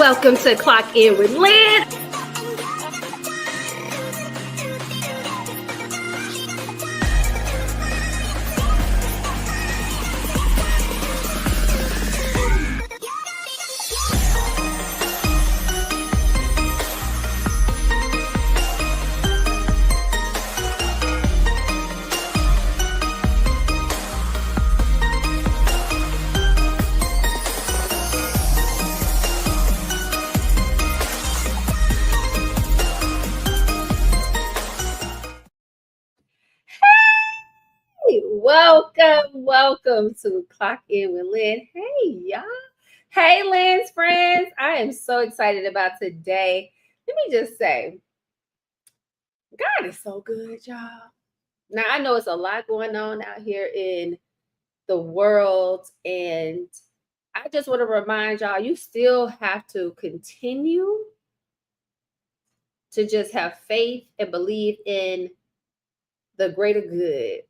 Welcome to Clock In with Lynn. Welcome to Clock In with Lynn. Hey, y'all. Hey, Lynn's friends. I am so excited about today. Let me just say, God is so good, y'all. Now, I know it's a lot going on out here in the world, and I just want to remind y'all, you still have to continue to just have faith and believe in the greater good.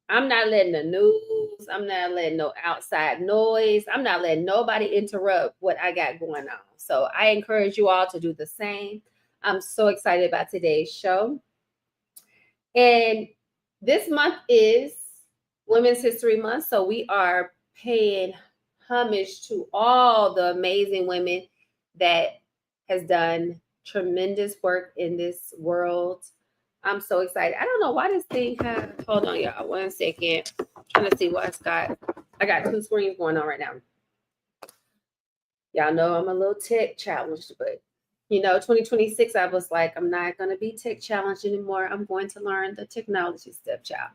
I'm not letting the news, I'm not letting no outside noise, I'm not letting nobody interrupt what I got going on. So I encourage you all to do the same. I'm so excited about today's show. And this month is Women's History Month. So we are paying homage to all the amazing women that has done tremendous work in this world. I'm so excited. I don't know why this thing has, hold on, y'all, 1 second. I'm trying to see what it's got. I got 2 screens going on right now. Y'all know I'm a little tech challenged, but 2026, I was like, I'm not going to be tech challenged anymore. I'm going to learn the technology stuff, child.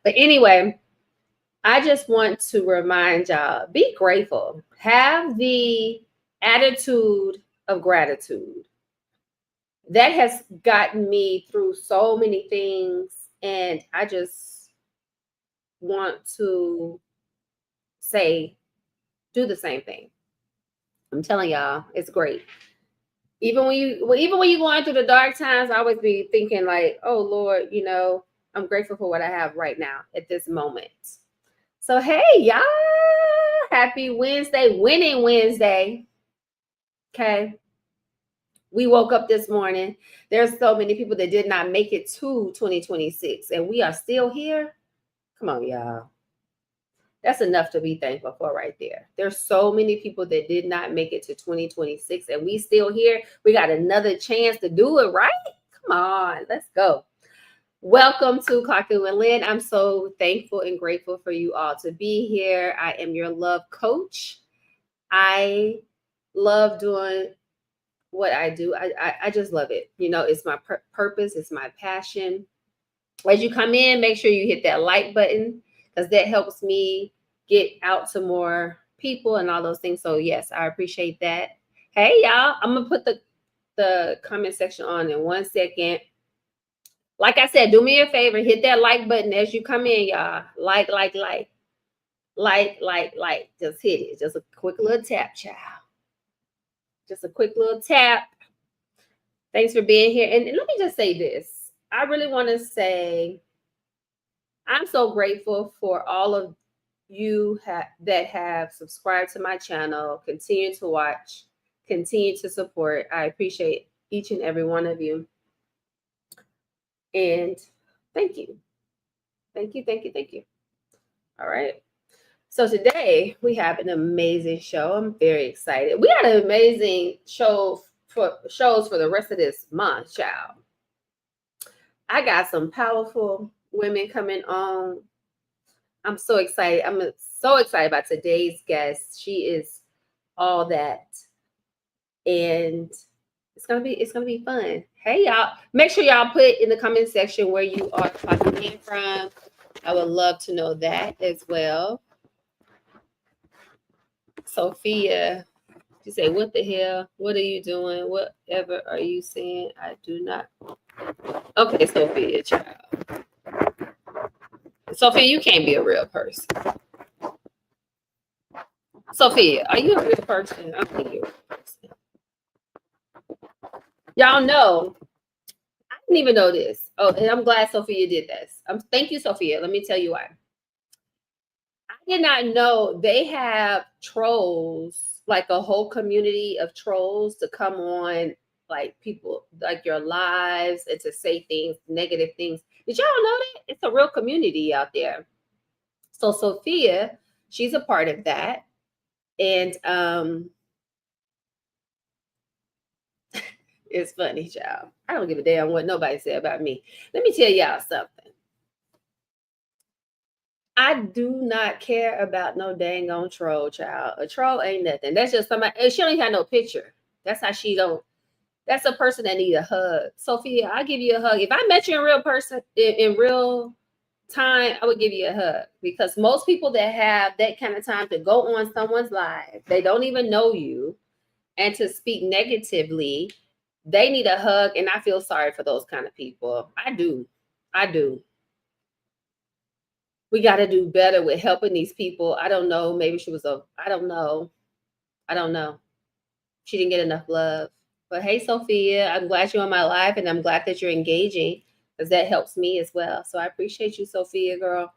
But anyway, I just want to remind y'all, be grateful. Have the attitude of gratitude. That has gotten me through so many things, and I just want to say, do the same thing. I'm telling y'all, it's great. Even when you're going through the dark times, I always be thinking like, oh Lord, I'm grateful for what I have right now at this moment. So hey, y'all, happy Wednesday, Winning Wednesday. Okay. We woke up this morning. There's so many people that did not make it to 2026, and we are still here. Come on, y'all. That's enough to be thankful for right there. There's so many people that did not make it to 2026, and we still here. We got another chance to do it, right? Come on, let's go. Welcome to Clock In with Lynn. I'm so thankful and grateful for you all to be here. I am your love coach. I love doing what I do. I just love it. It's my purpose. It's my passion. As you come in, make sure you hit that like button because that helps me get out to more people and all those things. So yes, I appreciate that. Hey, y'all, I'm going to put the comment section on in 1 second. Like I said, do me a favor, hit that like button as you come in, y'all. Like. Just hit it. Just a quick little tap, child. Just a quick little tap. Thanks for being here. And let me just say this. I really want to say I'm so grateful for all of you that have subscribed to my channel, continue to watch, continue to support. I appreciate each and every one of you. And thank you. Thank you. All right. So today we have an amazing show. I'm very excited. We had an amazing shows for the rest of this month, child. I got some powerful women coming on. I'm so excited. I'm so excited about today's guest. She is all that, and it's gonna be fun. Hey, y'all! Make sure y'all put in the comment section where you are clocking in from. I would love to know that as well. Sophia, you say, what the hell? What are you doing? Whatever are you saying? I do not. Okay, Sophia, child. Sophia, you can't be a real person. Sophia, are you a real person? I think you're a real person. Y'all know, I didn't even know this. Oh, and I'm glad Sophia did this. Thank you, Sophia. Let me tell you why. I did not know they have trolls like a whole community of trolls to come on like people like your lives and to say things, negative things. Did y'all know that? It's a real community out there. So Sophia, she's a part of that. And it's funny, child. I don't give a damn what nobody said about me. Let me tell y'all something. I do not care about no dang on troll, child. A troll ain't nothing. That's just somebody. She don't even have no picture. That's how she don't. That's a person that need a hug. Sophia, I'll give you a hug. If I met you in real person, in real time, I would give you a hug, because most people that have that kind of time to go on someone's live, they don't even know you, and to speak negatively, they need a hug. And I feel sorry for those kind of people. I do. We got to do better with helping these people. I don't know. Maybe she was I don't know. She didn't get enough love. But hey, Sophia, I'm glad you're on my live, and I'm glad that you're engaging, because that helps me as well. So I appreciate you, Sophia, girl.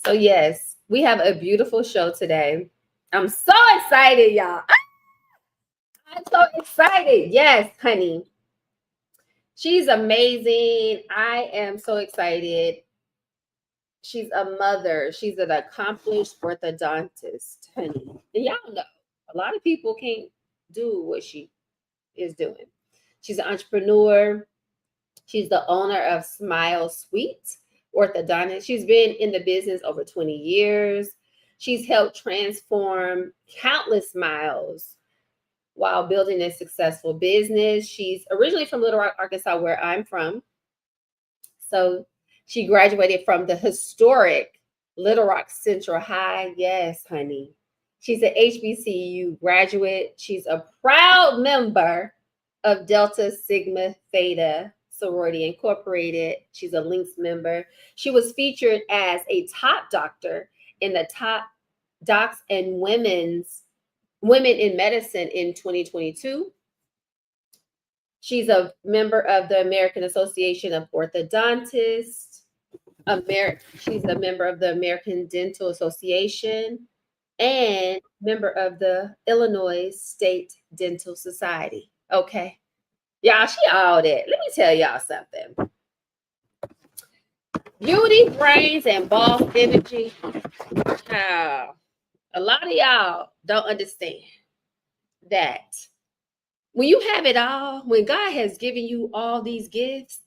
So yes, we have a beautiful show today. I'm so excited, y'all. I'm so excited. Yes, honey. She's amazing. I am so excited. She's a mother. She's an accomplished orthodontist, honey. And y'all know, a lot of people can't do what she is doing. She's an entrepreneur. She's the owner of Smile Sweet Orthodontist. She's been in the business over 20 years. She's helped transform countless smiles while building a successful business. She's originally from Little Rock, Arkansas, where I'm from. So she graduated from the historic Little Rock Central High. Yes, honey. She's an HBCU graduate. She's a proud member of Delta Sigma Theta Sorority Incorporated. She's a Lynx member. She was featured as a top doctor in the Top Docs and Women in Medicine in 2022. She's a member of the American Association of Orthodontists. She's a member of the American Dental Association and member of the Illinois State Dental Society. Okay. Y'all, she all that. Let me tell y'all something. Beauty, brains, and boss energy. A lot of y'all don't understand that when you have it all, when God has given you all these gifts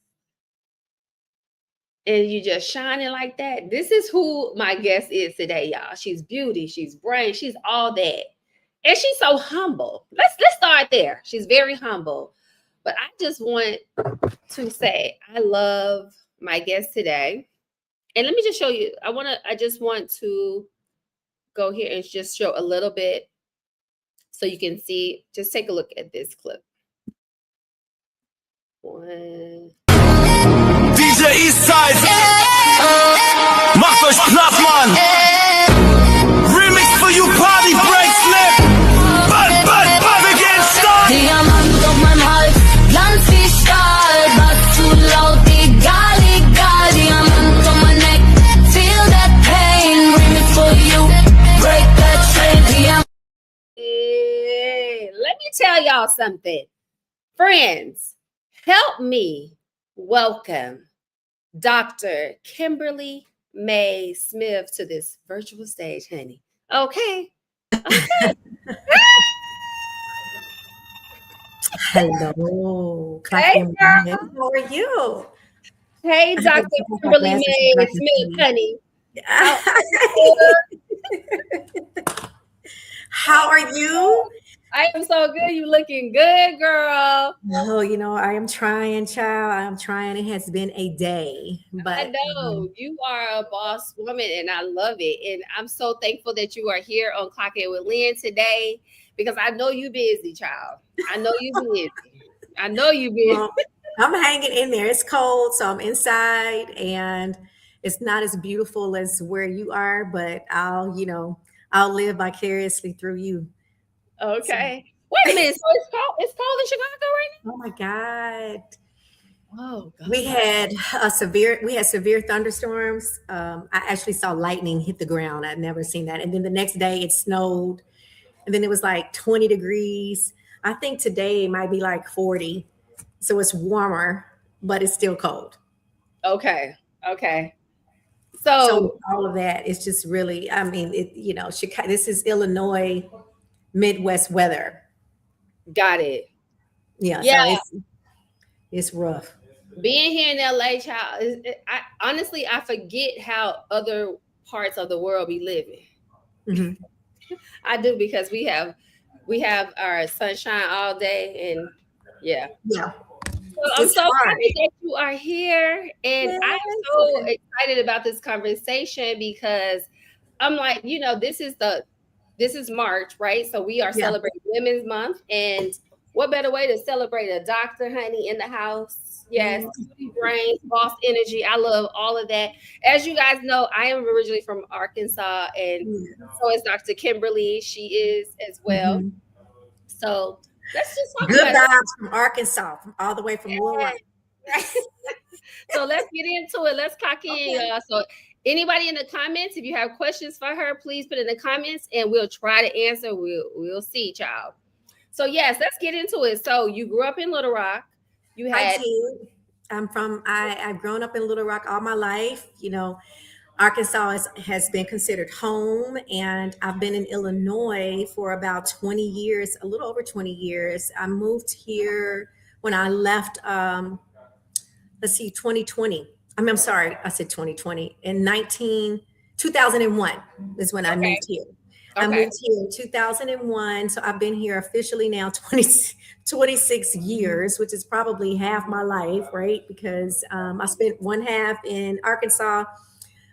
and you just shining like that, this is who my guest is today, y'all. She's beauty, she's brain, she's all that. And she's so humble. Let's start there. She's very humble. But I just want to say I love my guest today. And let me just show you. I just want to go here and just show a little bit so you can see. Just take a look at this clip. One. DJ Eastside, macht euch platt, Mann. Remix for you, Party Break Slip. Wir gehen stark. Diamant auf meinem Hals, Glanz wie Stahl. Was zu laut, egal. Diamant on my neck, feel that pain. Remix for you, break that chain. Diamant. Let me tell y'all something. Friends, help me welcome Dr. Kimberly May Smith to this virtual stage, honey. Okay. Hello. Hey, girl. How are you? Hey, Dr. Kimberly May Smith, honey. How are you? I am so good. You looking good, girl. Oh, I am trying, child. I'm trying. It has been a day. But I know you are a boss woman, and I love it. And I'm so thankful that you are here on Clock It with Lynn today, because I know you busy, child. I know you busy. Well, I'm hanging in there. It's cold, so I'm inside, and it's not as beautiful as where you are, but I'll live vicariously through you. Okay. Wait a minute. So it's cold in Chicago right now? Oh my God. Oh, God. We had severe thunderstorms. I actually saw lightning hit the ground. I'd never seen that. And then the next day it snowed, and then it was like 20 degrees. I think today it might be like 40. So it's warmer, but it's still cold. Okay. Okay. So all of that is just really, I mean, Chicago, this is Illinois Midwest weather. Got it. Yeah. Yeah. So it's rough. Being here in LA, child, honestly, I forget how other parts of the world be living. Mm-hmm. I do, because we have our sunshine all day, and yeah. Yeah. So I'm so happy that you are here, and I'm so excited about this conversation, because I'm like, this is March, right? So we are celebrating Women's Month, and what better way to celebrate a doctor, honey, in the house? Yes, beauty brains, boss energy. I love all of that. As you guys know, I am originally from Arkansas, and so is Dr. Kimberly. She is as well. Mm-hmm. So let's just talk good about vibes from Arkansas, all the way from Little Rock. So let's get into it. Let's cock in, y'all. So anybody in the comments, if you have questions for her, please put in the comments, and we'll try to answer. We'll see, child. So yes, let's get into it. So you grew up in Little Rock. You had. I've grown up in Little Rock all my life. Arkansas has been considered home, and I've been in Illinois for about 20 years, a little over 20 years. I moved here when I left, 2020. I'm sorry, I said 2020. In 2001 is when I moved here. I moved here in 2001, so I've been here officially now 26 years, which is probably half my life, right? Because I spent one half in Arkansas,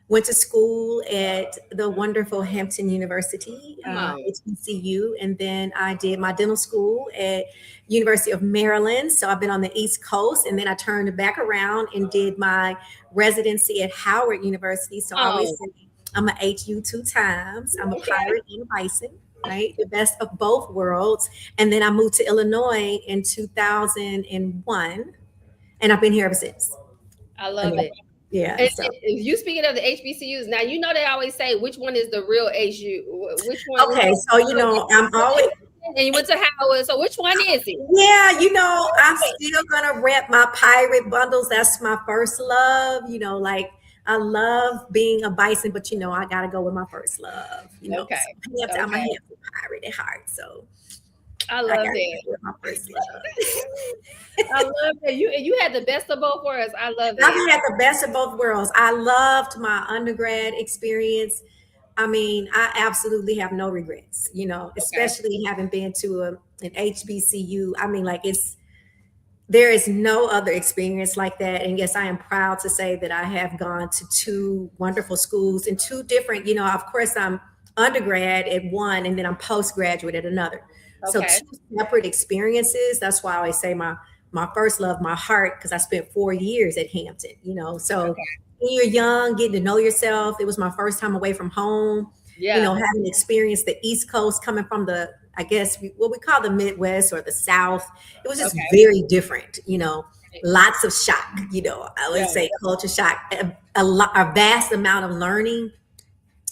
went to school at the wonderful Hampton University, HBCU, and then I did my dental school at University of Maryland. So I've been on the East Coast, and then I turned back around and did my residency at Howard University. So I always say I'm a HU 2 times. I'm a pirate and a bison, right? The best of both worlds. And then I moved to Illinois in 2001, and I've been here ever since. I love it. Yeah. And you speaking of the HBCUs, now they always say which one is the real HU. Which one? Okay, so I'm always. And you went to Howard, so which one is it? Yeah, I'm still gonna rep my pirate bundles. That's my first love. I love being a bison, but I gotta go with my first love. I'm a Hampton pirate at heart, so I love it. My first love. I love it. You had the best of both worlds. I love it. I've had the best of both worlds. I loved my undergrad experience. I mean, I absolutely have no regrets. Especially having been to an HBCU. I mean, there is no other experience like that. And yes, I am proud to say that I have gone to two wonderful schools and two different, of course, I'm undergrad at one, and then I'm postgraduate at another. So two separate experiences. That's why I always say my first love, my heart, because I spent 4 years at Hampton, So when you're young, getting to know yourself, it was my first time away from home. Yeah. Having experienced the East Coast, coming from I guess what we call the Midwest or the South. It was just very different, lots of shock, I would say culture shock, a vast amount of learning.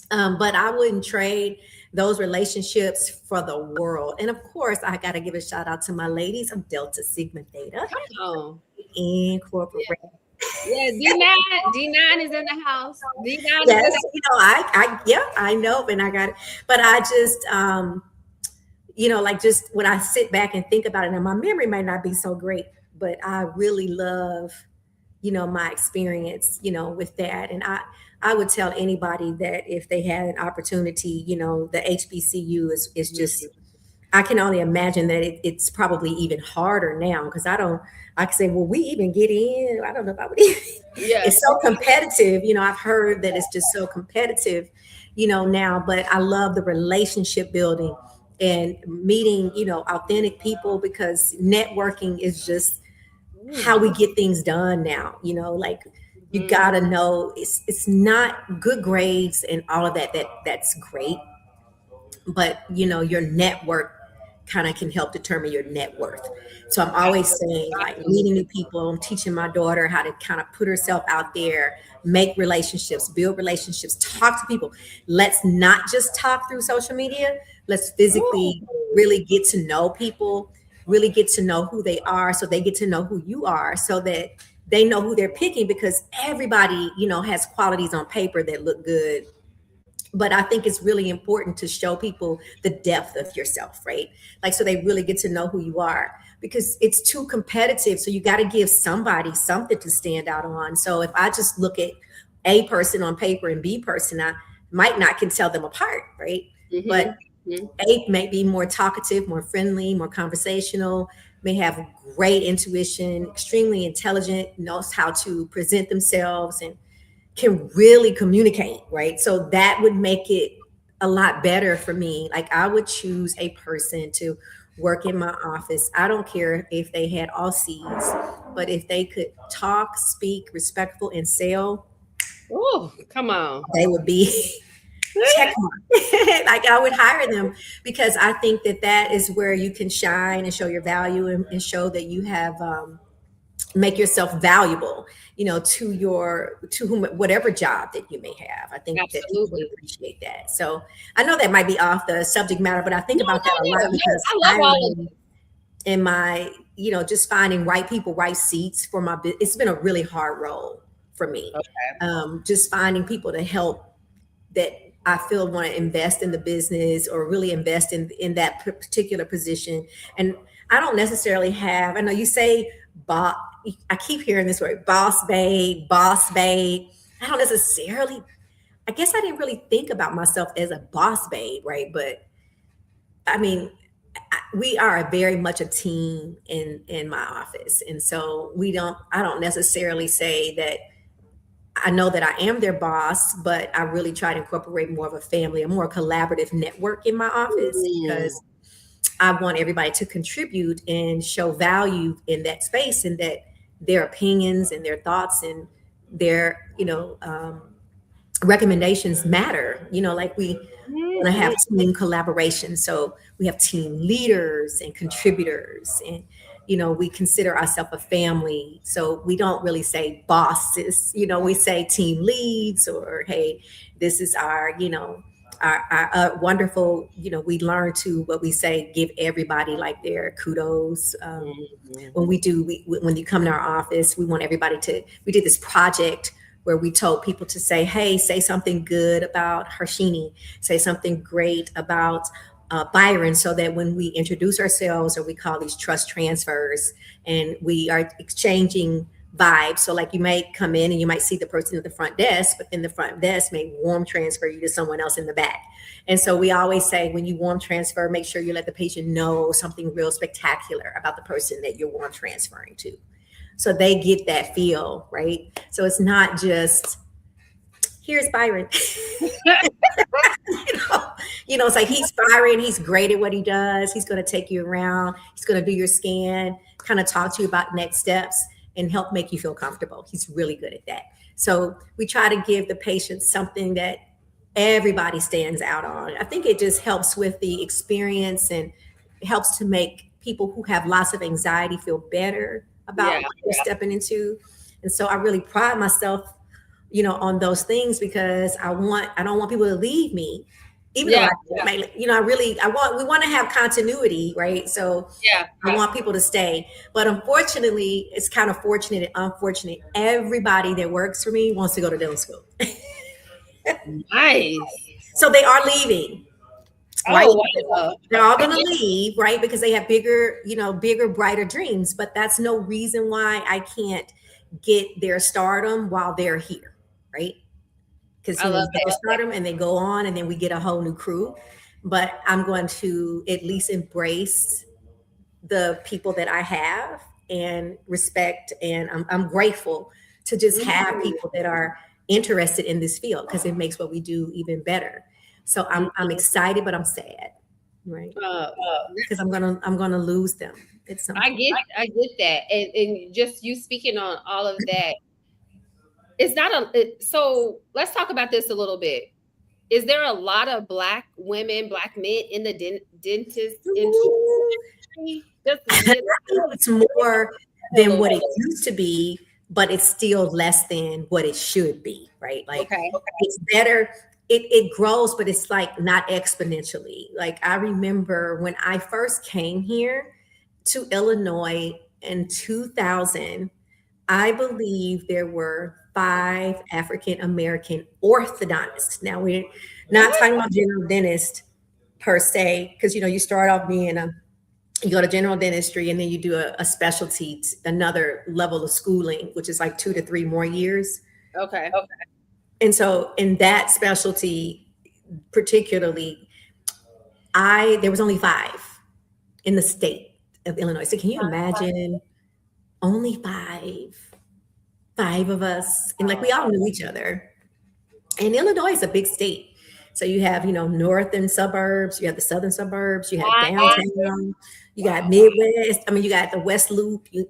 But I wouldn't trade those relationships for the world. And of course, I got to give a shout out to my ladies of Delta Sigma Theta Incorporated. Yeah, D9 is in the house. D9 yes, I know, and I got it. But I just, just when I sit back and think about it, and my memory might not be so great, but I really love, my experience, with that. And I would tell anybody that if they had an opportunity, the HBCU is just, I can only imagine that it's probably even harder now, because I can say, well, we even get in. I don't know if I would even. Yeah. It's so competitive. I've heard that it's just so competitive, now, but I love the relationship building and meeting, authentic people, because networking is just how we get things done now, you gotta know it's not good grades and all of that's great, but your network kind of can help determine your net worth. So I'm always saying, like, meeting new people. I'm teaching my daughter how to kind of put herself out there, make relationships, build relationships, talk to people. Let's not just talk through social media. Let's physically really get to know people, really get to know who they are, so they get to know who you are, so that they know who they're picking, because everybody, has qualities on paper that look good. But I think it's really important to show people the depth of yourself, right? Like, so they really get to know who you are, because it's too competitive. So you got to give somebody something to stand out on. So if I just look at A person on paper and B person, I might not can tell them apart, right? Mhm. But A may be more talkative, more friendly, more conversational, may have great intuition, extremely intelligent, knows how to present themselves, and can really communicate, right? So that would make it a lot better for me. Like, I would choose a person to work in my office. I don't care if they had all C's, but if they could talk, speak, respectful, and sell, Oh, come on. they would be check mark. Like, I would hire them, because I think that is where you can shine and show your value, and show that you have make yourself valuable, to whatever job that you may have. I think that people would Absolutely. appreciate that. So I know that might be off the subject matter, but I think about that a lot, because I love all of learned in my, just finding right people, right seats for my business. It's been a really hard role for me. Just finding people to help that I feel want to invest in the business, or really invest in that particular position. And I don't necessarily have, I know you say, I keep hearing this word, boss babe. I don't necessarily, I guess I didn't really think about myself as a boss babe, right? But I mean, we are very much a team in my office. And so I don't necessarily say that I know that I am their boss, but I really try to incorporate more of a family, a more collaborative network in my office, because I want everybody to contribute and show value in that space, and that their opinions and their thoughts and their, recommendations matter. Like, we want to have team collaboration. So we have team leaders and contributors, and we consider ourselves a family. So we don't really say bosses, we say team leads, or, hey, this is our, our wonderful, we learn to, what we say, give everybody like their kudos. When you come to our office, we want everybody we did this project where we told people to say, hey, say something good about Harshini, say something great about Byron, so that when we introduce ourselves, or we call these trust transfers, and we are exchanging vibes. So, like, you might come in and you might see the person at the front desk, but then the front desk may warm transfer you to someone else in the back. And so we always say, when you warm transfer, make sure you let the patient know something real spectacular about the person that you're warm transferring to, so they get that feel, right? So it's not just, here's Byron. It's like, he's Byron, he's great at what he does. He's going to take you around. He's going to do your scan, kind of talk to you about next steps, and help make you feel comfortable. He's really good at that. So we try to give the patient something that everybody stands out on. I think it just helps with the experience, and helps to make people who have lots of anxiety feel better about what they're stepping into. And so I really pride myself, on those things, because I don't want people to leave me. Even though we want to have continuity, right? So I want people to stay. But unfortunately, it's kind of fortunate and unfortunate. Everybody that works for me wants to go to dental school. Nice. So they are leaving. Right? Wow. They're all going to leave, right? Because they have bigger, brighter dreams. But that's no reason why I can't get their stardom while they're here, right? Because they start them and they go on, and then we get a whole new crew. But I'm going to at least embrace the people that I have, and respect, and I'm grateful to just have people that are interested in this field, because it makes what we do even better. So I'm excited, but I'm sad, right? Because I'm gonna lose them. I get that, and just you speaking on all of that. It's not so let's talk about this a little bit. is there a lot of Black women, Black men in the dentist Ooh. industry? Just I think it's more than what it used to be, but it's still less than what it should be, right? Like okay. it's better. It grows, but it's like not exponentially. Like I remember when I first came here to Illinois in 2000, I believe there were 5 African American orthodontists. Now we're not talking about general dentists per se, because you start off being you go to general dentistry and then you do a specialty, another level of schooling, which is like 2 to 3 more years. Okay. And so in that specialty, particularly, there was only 5 in the state of Illinois. So can you imagine only 5 of us? And like we all knew each other. And Illinois is a big state. So you have, northern suburbs, you have the southern suburbs, you have downtown, you got Midwest. I mean, you got the West Loop. You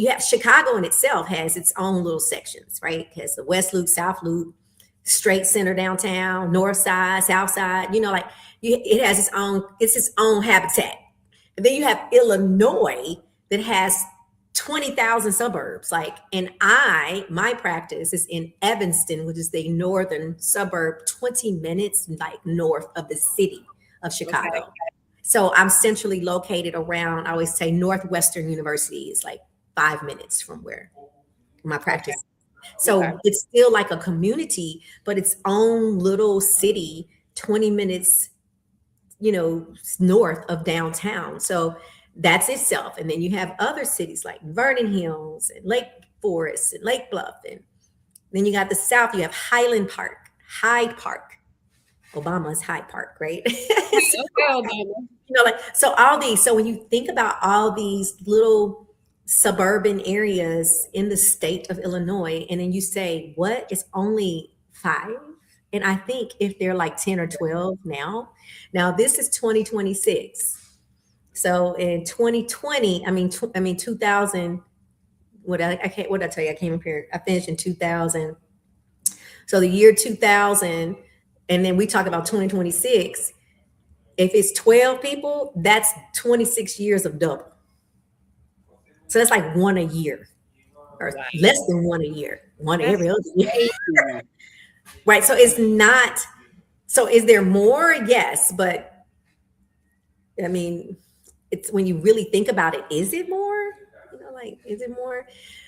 have Chicago in itself has its own little sections, right? It has the West Loop, South Loop, straight center downtown, north side, south side, it has its own habitat. And then you have Illinois that has 20,000 suburbs. And my practice is in Evanston, which is the northern suburb, 20 minutes north of the city of Chicago. Okay. So I'm centrally located around, I always say Northwestern University is 5 minutes from where my practice. Okay. So it's still like a community, but its own little city, 20 minutes, north of downtown. So that's itself. And then you have other cities like Vernon Hills and Lake Forest and Lake Bluff. And then you got the South, you have Hyde Park. Obama's Hyde Park, right? So all these, so when you think about all these little suburban areas in the state of Illinois, and then you say, what, it's only 5? And I think if they're 10 or 12 now this is 2026. So in 2020, 2000, what did I tell you? I came up here, I finished in 2000. So the year 2000, and then we talk about 2026. If it's 12 people, that's 26 years of double. So that's like 1 a year, or less than 1 a year, one every other year. Right. So it's not, so is there more? Yes. But it's when you really think about it, is it more? Is it more?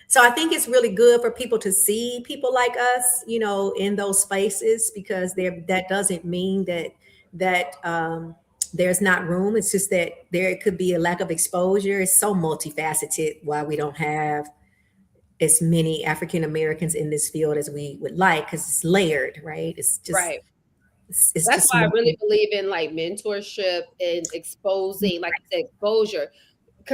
So I think it's really good for people to see people like us, in those spaces, because that doesn't mean that there's not room. It's just that there could be a lack of exposure. It's so multifaceted why we don't have as many African Americans in this field as we would like, because it's layered, right? It's just right. That's why I really believe in mentorship and exposing, like I said, exposure.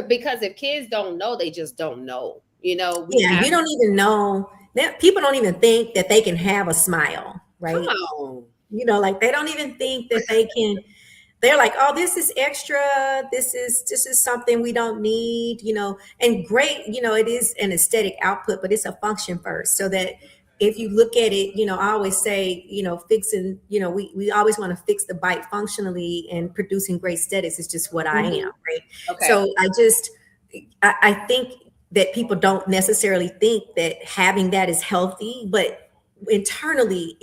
Because if kids don't know, they just don't know. You don't even know that people don't even think that they can have a smile, right? They don't even think that they can. They're like, oh, this is extra. This is something we don't need, and great, it is an aesthetic output, but it's a function first. So that if you look at it, I always say, fixing, we always want to fix the bite functionally, and producing great aesthetics is just what I am, right? Okay. So I think that people don't necessarily think that having that is healthy, but internally,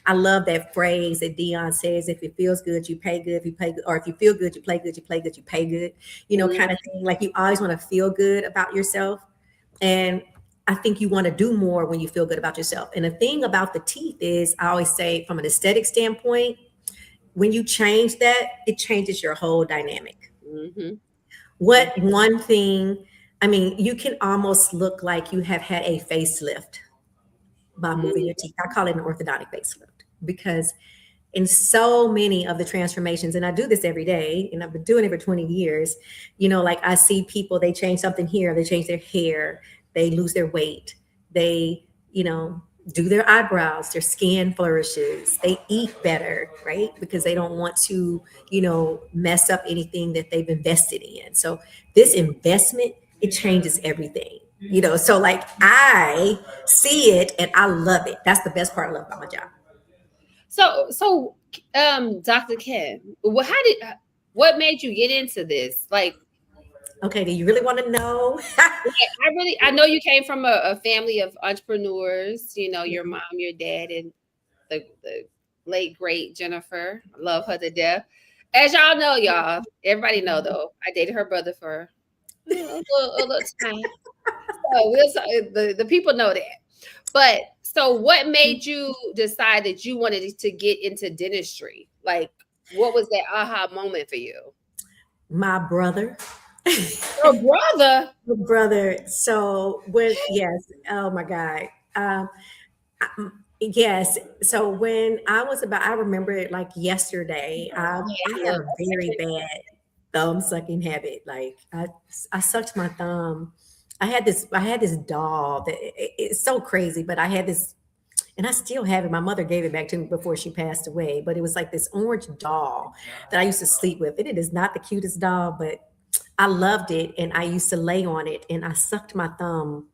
I love that phrase that Dion says, if it feels good, you pay good. If you pay good, or if you feel good, you play good, you play good, you pay good, kind of thing. Like you always want to feel good about yourself. And I think you want to do more when you feel good about yourself. And the thing about the teeth is, I always say, from an aesthetic standpoint, when you change that, it changes your whole dynamic. Mm-hmm. What one thing, you can almost look like you have had a facelift by moving your teeth. I call it an orthodontic facelift, because in so many of the transformations, and I do this every day, and I've been doing it for 20 years, I see people, they change something here, they change their hair, they lose their weight, they, do their eyebrows, their skin flourishes, they eat better, right? Because they don't want to, mess up anything that they've invested in. So this investment, it changes everything. So I see it and I love it. That's the best part I love about my job. So, Dr. Kim, what made you get into this? Like, Okay, do you really want to know? I know you came from a family of entrepreneurs. You know, your mom, your dad, and the late great Jennifer. I love her to death. As y'all know, everybody know though. I dated her brother for a little time. So the people know that. But so what made you decide that you wanted to get into dentistry? Like, what was that aha moment for you? My brother. Your brother? Brother. So yes, oh my God. Yes. So when I remember it like yesterday. I have a very bad thumb sucking habit. Like I sucked my thumb. I had this doll that it's so crazy, but I had this, and I still have it. My mother gave it back to me before she passed away, but it was like this orange doll that I used to sleep with. And it is not the cutest doll, but I loved it, and I used to lay on it, and I sucked my thumb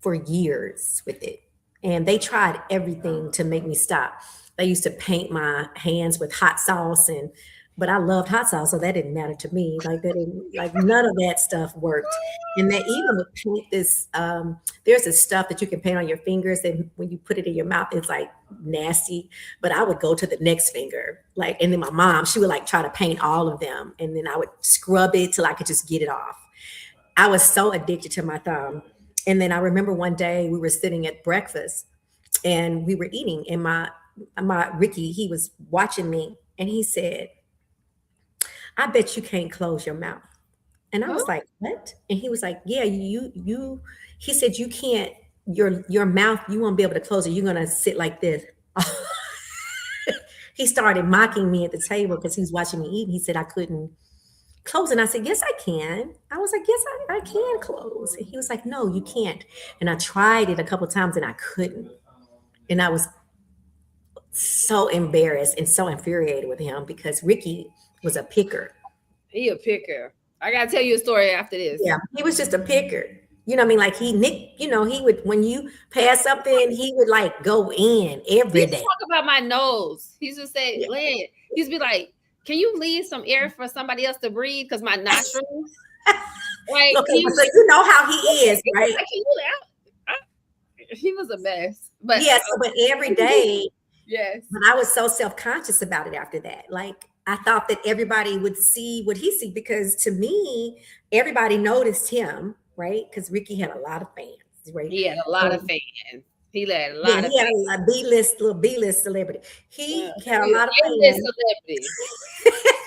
for years with it. And they tried everything to make me stop. They used to paint my hands with hot sauce, but I loved hot sauce, so that didn't matter to me. Like that didn't, like none of that stuff worked. And they even would paint this. There's this stuff that you can paint on your fingers, and when you put it in your mouth, it's like nasty. But I would go to the next finger, like, and then my mom, she would like try to paint all of them, and then I would scrub it till I could just get it off. I was so addicted to my thumb. And then I remember one day we were sitting at breakfast and we were eating, and my Ricky, he was watching me, and he said, "I bet you can't close your mouth." And I was like, "What?" And he was like, "Yeah, he said, "You can't, your mouth, you won't be able to close it. You're gonna sit like this." He started mocking me at the table because he's watching me eat. He said I couldn't close. And I said, "Yes, I can." I was like, "Yes, I can close." And he was like, "No, you can't." And I tried it a couple of times and I couldn't. And I was so embarrassed and so infuriated with him because Ricky was a picker. He a picker. I gotta tell you a story after this. Yeah, he was just a picker. You know what I mean? Like he would, when you pass something, he would like go in every day. Talk about my nose. He used to say, yeah. Lynn, he used to be like, "Can you leave some air for somebody else to breathe? Because my nostrils." Like, okay, so you know how he is, right? He was a mess. But yes, but every day, yes. But I was so self-conscious about it after that. Like I thought that everybody would see what he see, because to me, everybody noticed him, right? Because Ricky had a lot of fans, right? He had a lot of fans. He had a lot of he had a little B-list celebrity. He had a lot of fans. Celebrity.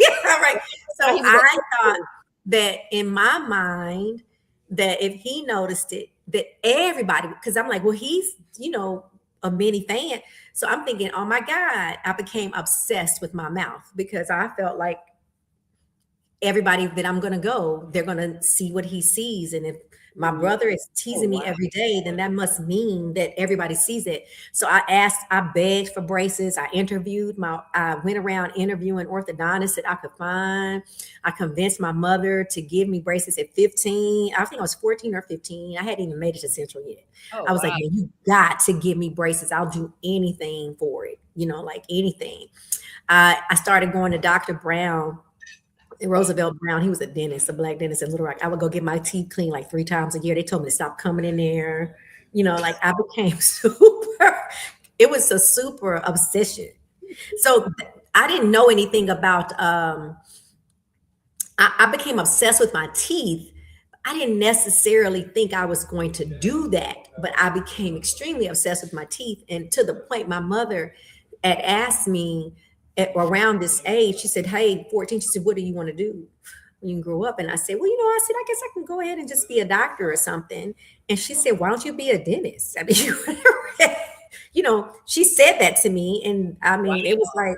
Yeah, right. So I thought that in my mind that if he noticed it, that everybody, because I'm like, well, he's, a mini fan. So I'm thinking, oh my God, I became obsessed with my mouth because I felt like everybody that I'm going to go, they're going to see what he sees. And if my brother is teasing me every day, then that must mean that everybody sees it. So I begged for braces. I went around interviewing orthodontists that I could find. I convinced my mother to give me braces at 15. I think I was 14 or 15. I hadn't even made it to Central yet. I was like, "Man, you got to give me braces. I'll do anything for it. Like anything." I started going to Dr. Brown. Roosevelt Brown, he was a dentist, a black dentist in Little Rock. I would go get my teeth cleaned like 3 times a year. They told me to stop coming in there. Like I became it was a super obsession. So I didn't know anything about, I became obsessed with my teeth. I didn't necessarily think I was going to do that, but I became extremely obsessed with my teeth. And to the point, my mother had asked me, around this age, she said, "Hey, 14," she said, "What do you want to do when you grow up?" And I said, "Well, I guess I can go ahead and just be a doctor or something." And she said, "Why don't you be a dentist?" I mean, she said that to me. And I mean, it was like,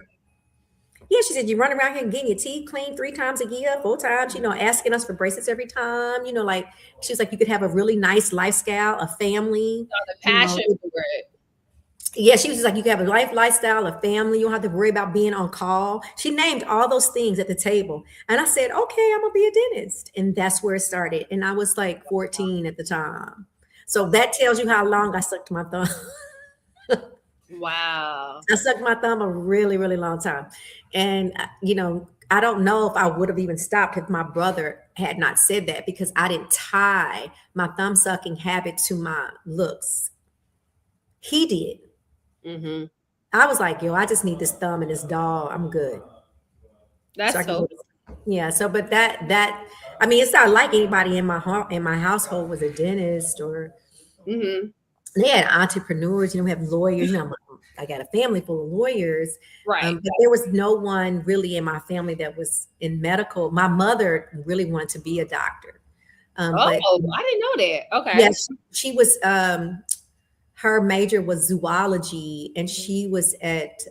yeah, she said, "You run around here getting your teeth cleaned 3 times a year, 4 times, asking us for braces every time, like," she was like, "You could have a really nice lifestyle, a family." The passion for it. Yeah, she was just like, "You can have a lifestyle, a family. You don't have to worry about being on call." She named all those things at the table. And I said, "Okay, I'm going to be a dentist." And that's where it started. And I was like 14 at the time. So that tells you how long I sucked my thumb. Wow. I sucked my thumb a really, really long time. And, I don't know if I would have even stopped if my brother had not said that, because I didn't tie my thumb sucking habit to my looks. He did. Mm-hmm. I was like, yo, I just need this thumb and this doll. I'm good. That's So I can so. go Yeah. So, but I mean, it's not like anybody in my household was a dentist, or Mm-hmm. they had entrepreneurs. We have lawyers. I got a family full of lawyers. Right. But there was no one really in my family that was in medical. My mother really wanted to be a doctor. Oh, But I didn't know that. Okay. yeah, she was. Her major was zoology, and she was at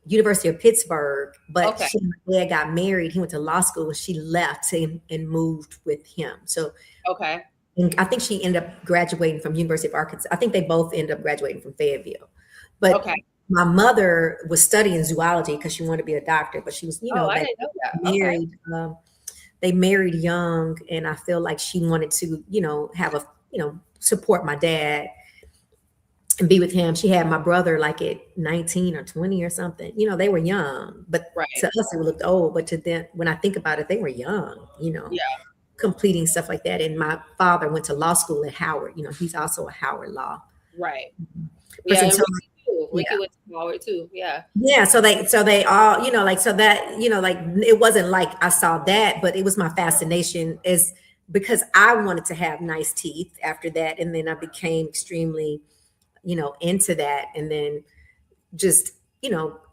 University of Pittsburgh. But Okay. she and my dad got married. He went to law school, and she left and moved with him. So Okay. and I think she ended up graduating from University of Arkansas. I think they both ended up graduating from Fayetteville. But Okay. my mother was studying zoology because she wanted to be a doctor, but she was, Oh, I didn't know that. Okay. married. They married young, and I feel like she wanted to, have support my dad and be with him. She had my brother like at 19 or 20 or something. They were young, but Right. to us it looked old. But to them, when I think about it, they were young. Yeah. Completing stuff like that. And my father went to law school at Howard. He's also a Howard Law. Right. Person Yeah. And told Ricky too. Ricky went to Howard too. Yeah. Yeah, so they all, so that, like it wasn't like I saw that, but it was my fascination is because I wanted to have nice teeth after that. And then I became extremely, into that. And then just,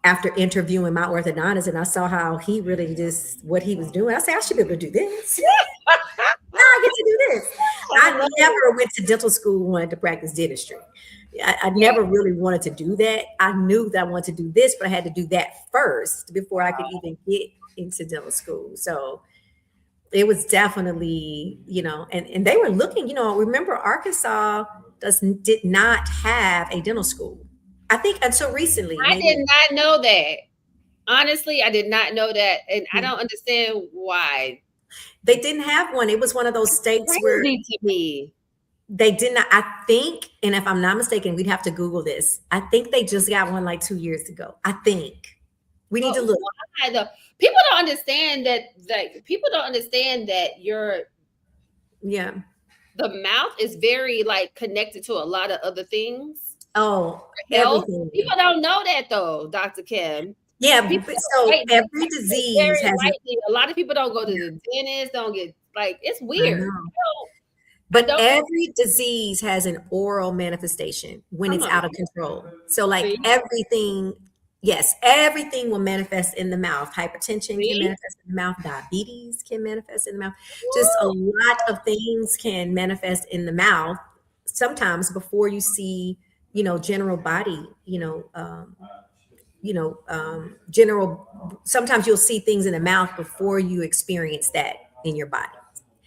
after interviewing my orthodontist, and I saw how he really just what he was doing, I said, I should be able to do this. Now I get to do this. I never went to dental school, wanted to practice dentistry. I never really wanted to do that. I knew that I wanted to do this, but I had to do that first before I could even get into dental school. So it was definitely, and they were looking, remember Arkansas did not have a dental school. I think until recently. I did not know that. Honestly, I did not know that. And I don't understand why. They didn't have one. It was one of those states where Crazy to me. they did not, I think, and if I'm not mistaken, we'd have to Google this. I think they just got one like 2 years ago. I think. We need to look. Why though? People don't understand that the mouth is very like connected to a lot of other things. Oh, Health. everything. People don't know that though, Dr. Kim. Yeah, so Right. every disease Very has lightly. A lot of people don't go to the dentist, don't get like it's weird. know. You know, But don't- every disease has an oral manifestation when it's out of control. So like See? everything will manifest in the mouth. Hypertension See? can manifest in the mouth. Diabetes can manifest in the mouth. Just a lot of things can manifest in the mouth. Sometimes before you see, general body, sometimes you'll see things in the mouth before you experience that in your body.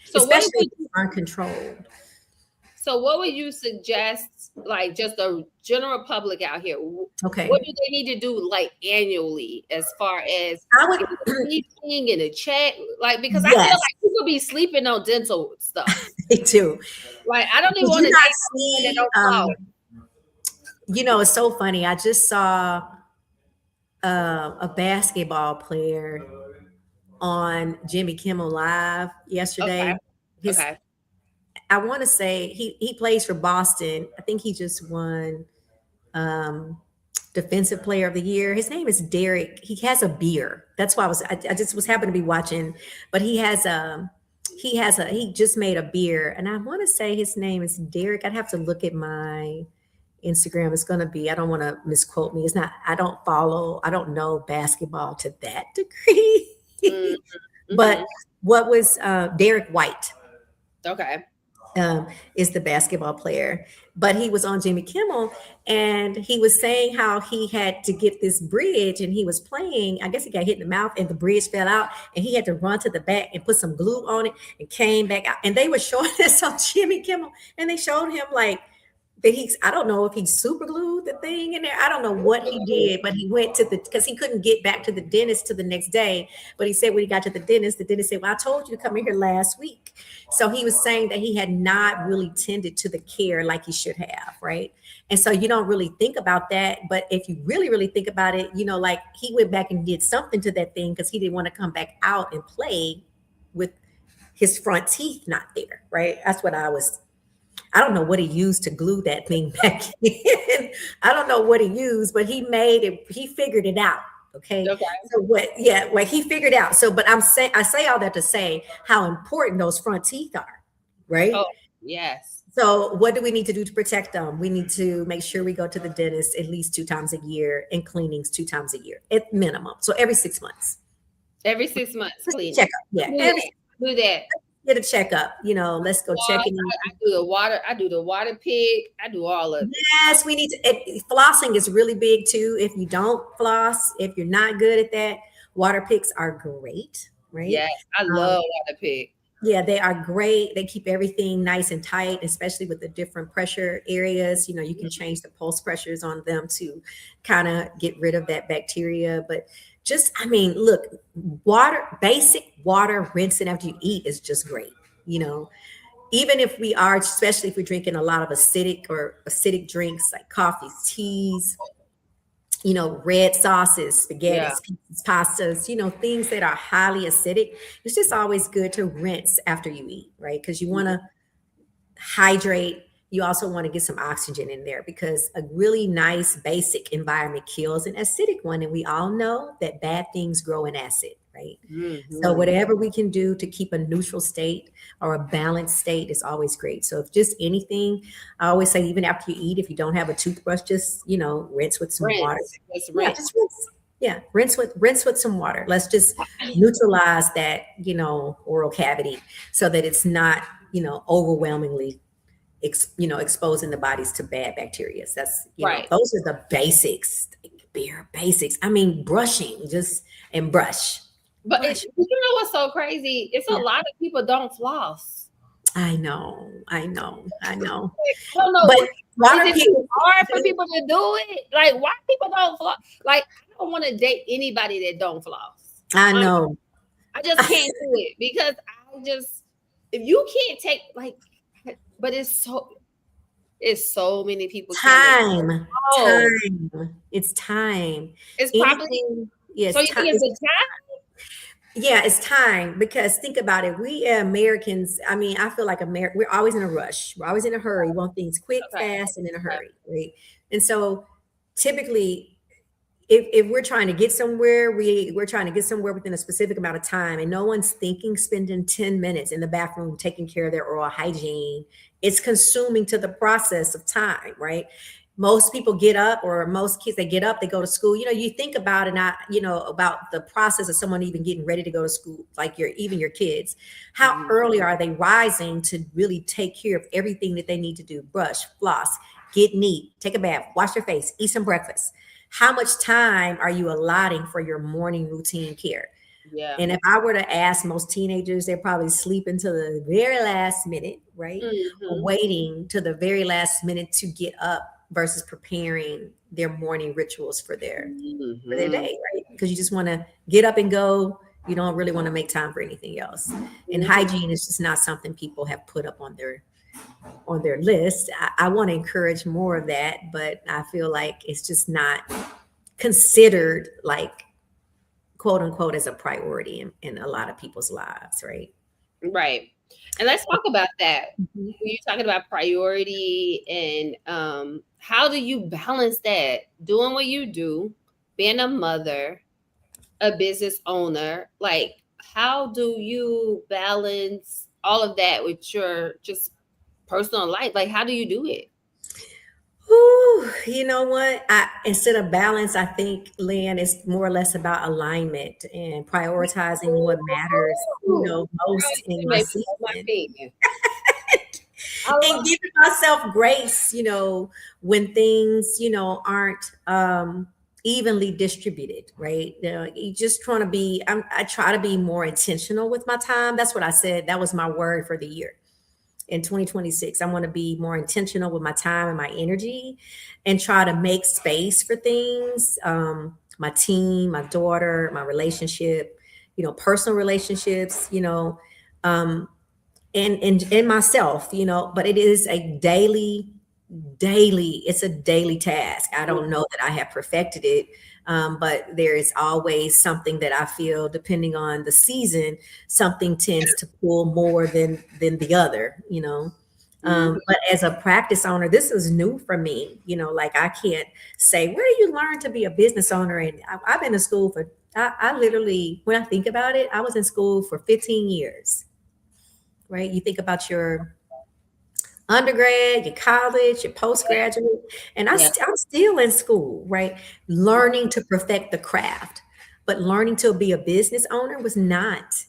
So Especially if it's uncontrolled. So what would you suggest, like just the general public out here? Okay. What do they need to do like annually as far as I would sleeping and a check? Like, because I feel Yes. like people be sleeping on dental stuff. me too. Like, I don't even Did want you to not see see, that don't follow. it's so funny. I just saw a basketball player on Jimmy Kimmel Live yesterday. Okay. I want to say he plays for Boston. I think he just won Defensive Player of the Year. His name is Derek. He has a beer. That's why I just was happened to be watching. But he just made a beer, and I want to say his name is Derek. I'd have to look at my Instagram. It's going to be. I don't want to misquote me. It's not. I don't know basketball to that degree. Mm-hmm. But what was Derek White? Okay. Is the basketball player, but he was on Jimmy Kimmel, and he was saying how he had to get this bridge, and he was playing. I guess he got hit in the mouth, and the bridge fell out, and he had to run to the back and put some glue on it, and came back out. And they were showing this on Jimmy Kimmel, and they showed him like that I don't know if he super glued the thing in there. I don't know what he did, but he went to because he couldn't get back to the dentist till the next day. But he said when he got to the dentist said, well, I told you to come in here last week. So he was saying that he had not really tended to the care like he should have, right? And so you don't really think about that. But if you really, really think about it, like he went back and did something to that thing because he didn't want to come back out and play with his front teeth not there, right? That's what I don't know what he used to glue that thing back in. I don't know what he used, but he figured it out. Okay. So he figured out. So, but I say all that to say how important those front teeth are, right? Oh, yes. So what do we need to do to protect them? We need to make sure we go to the dentist at least 2 times a year and cleanings 2 times a year at minimum. So every 6 months. Every 6 months. Clean. Check up. Yeah. Do that. Get a checkup. Let's go check in. I do the water. I do the water pick. I do all of it. Yes, we need to. Flossing is really big too. If you don't floss, if you're not good at that, water picks are great, right? Yes, I love water pick. Yeah, they are great. They keep everything nice and tight, especially with the different pressure areas. You can change the pulse pressures on them to kind of get rid of that bacteria. But look, basic water rinsing after you eat is just great. Even if especially if we're drinking a lot of acidic drinks like coffees, teas, red sauces, spaghetti, pizzas, pastas, things that are highly acidic. It's just always good to rinse after you eat, right? Because you want to hydrate. You also want to get some oxygen in there because a really nice basic environment kills an acidic one. And we all know that bad things grow in acid, right? Mm-hmm. So whatever we can do to keep a neutral state or a balanced state is always great. So if just anything, I always say, even after you eat, if you don't have a toothbrush, just, rinse with some water. Just rinse. Yeah, rinse with some water. Let's just neutralize that, oral cavity so that it's not, overwhelmingly exposing the bodies to bad bacteria. That's right. Those are the basics, bare basics. I mean, brushing, and brush. But you know what's so crazy? It's a lot of people don't floss. I know. I don't know. But it's hard for people to do it. Like, why people don't floss? Like, I don't want to date anybody that don't floss. I know. I just can't do it because if you can't take but it's so many people. Time. It's time. It's probably So you think it's a time? Yeah, it's time because think about it. We Americans, I feel like we're always in a rush. We're always in a hurry. We want things quick, fast, and in a hurry, right? And so typically, if we're trying to get somewhere, we're trying to get somewhere within a specific amount of time, and no one's spending 10 minutes in the bathroom taking care of their oral hygiene. It's consuming to the process of time, right? Most people get up, or most kids, they get up, they go to school. You think about it, about the process of someone even getting ready to go to school, like even your kids. How early are they rising to really take care of everything that they need to do? Brush, floss, get neat, take a bath, wash your face, eat some breakfast. How much time are you allotting for your morning routine care? Yeah. And if I were to ask most teenagers, they're probably sleeping to the very last minute, right? Mm-hmm. Waiting to the very last minute to get up versus preparing their morning rituals for their day, right? Because you just want to get up and go. You don't really want to make time for anything else. And hygiene is just not something people have put up on their list. I want to encourage more of that, but I feel like it's just not considered like quote unquote as a priority in a lot of people's lives, right? Right. And let's talk about that. Mm-hmm. You're talking about priority and how do you balance that? Doing what you do, being a mother, a business owner, like how do you balance all of that with your just personal life? Like, how do you do it? Ooh, you know what? Instead of balance, I think, Lynn, it's more or less about alignment and prioritizing what matters, most in my season. And giving myself grace, when things, aren't evenly distributed, right? You just trying to be, I try to be more intentional with my time. That's what I said. That was my word for the year. in 2026. I want to be more intentional with my time and my energy and try to make space for things. My team, my daughter, my relationship, personal relationships, and myself, but it is a it's a daily task. I don't know that I have perfected it. But there is always something that I feel, depending on the season, something tends to pull more than the other, But as a practice owner, this is new for me, like I can't say, where do you learn to be a business owner? And I've been in school I literally, when I think about it, I was in school for 15 years, right? You think about your undergrad, your college, your postgraduate, and I'm still in school, right? Learning to perfect the craft, but learning to be a business owner was not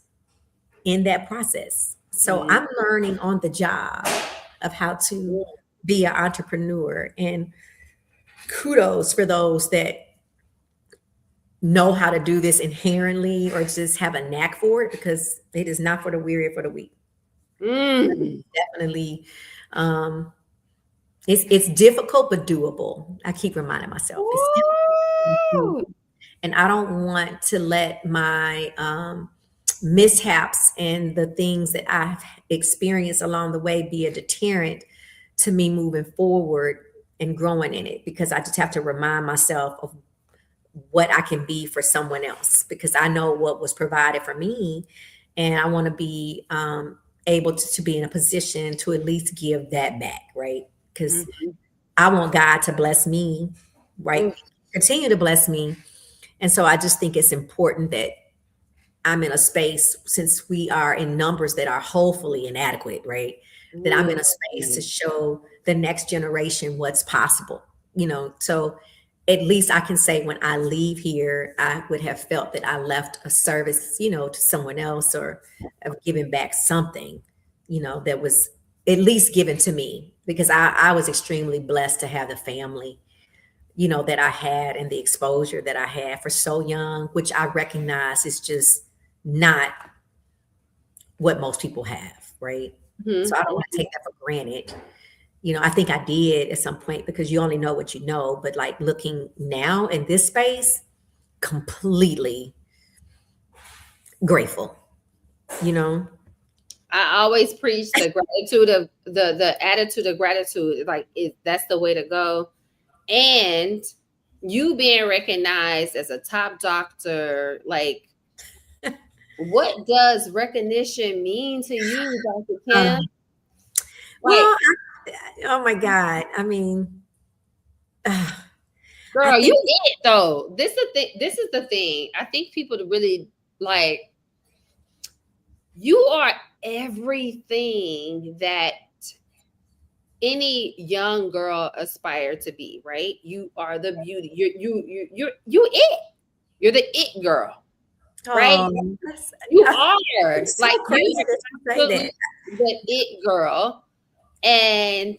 in that process. So I'm learning on the job of how to be an entrepreneur, and kudos for those that know how to do this inherently or just have a knack for it, because it is not for the weary or for the weak. Definitely. It's difficult but doable. I keep reminding myself it's difficult, and I don't want to let my mishaps and the things that I've experienced along the way be a deterrent to me moving forward and growing in it, because I just have to remind myself of what I can be for someone else, because I know what was provided for me, and I want to be able to be in a position to at least give that back, right? Because I want God to bless me, right? Continue to bless me. And so I just think it's important that I'm in a space, since we are in numbers that are hopefully inadequate, right? That I'm in a space to show the next generation what's possible, so at least I can say when I leave here, I would have felt that I left a service, to someone else, or have given back something, that was at least given to me, because I was extremely blessed to have the family, that I had, and the exposure that I had for so young, which I recognize is just not what most people have, right? So I don't want to take that for granted. I think I did at some point, because you only know what you know, but like looking now in this space, completely grateful, I always preach the gratitude of the attitude of gratitude. Like that's the way to go. And you being recognized as a top doctor, like what does recognition mean to you, Dr. Kim? Well, oh my God. I mean, girl, you it though. This is the thing. I think people really like, you are everything that any young girl aspire to be, right? You are the beauty. You're it. You're the it girl, right? You are so like crazy that you say that. The it girl, and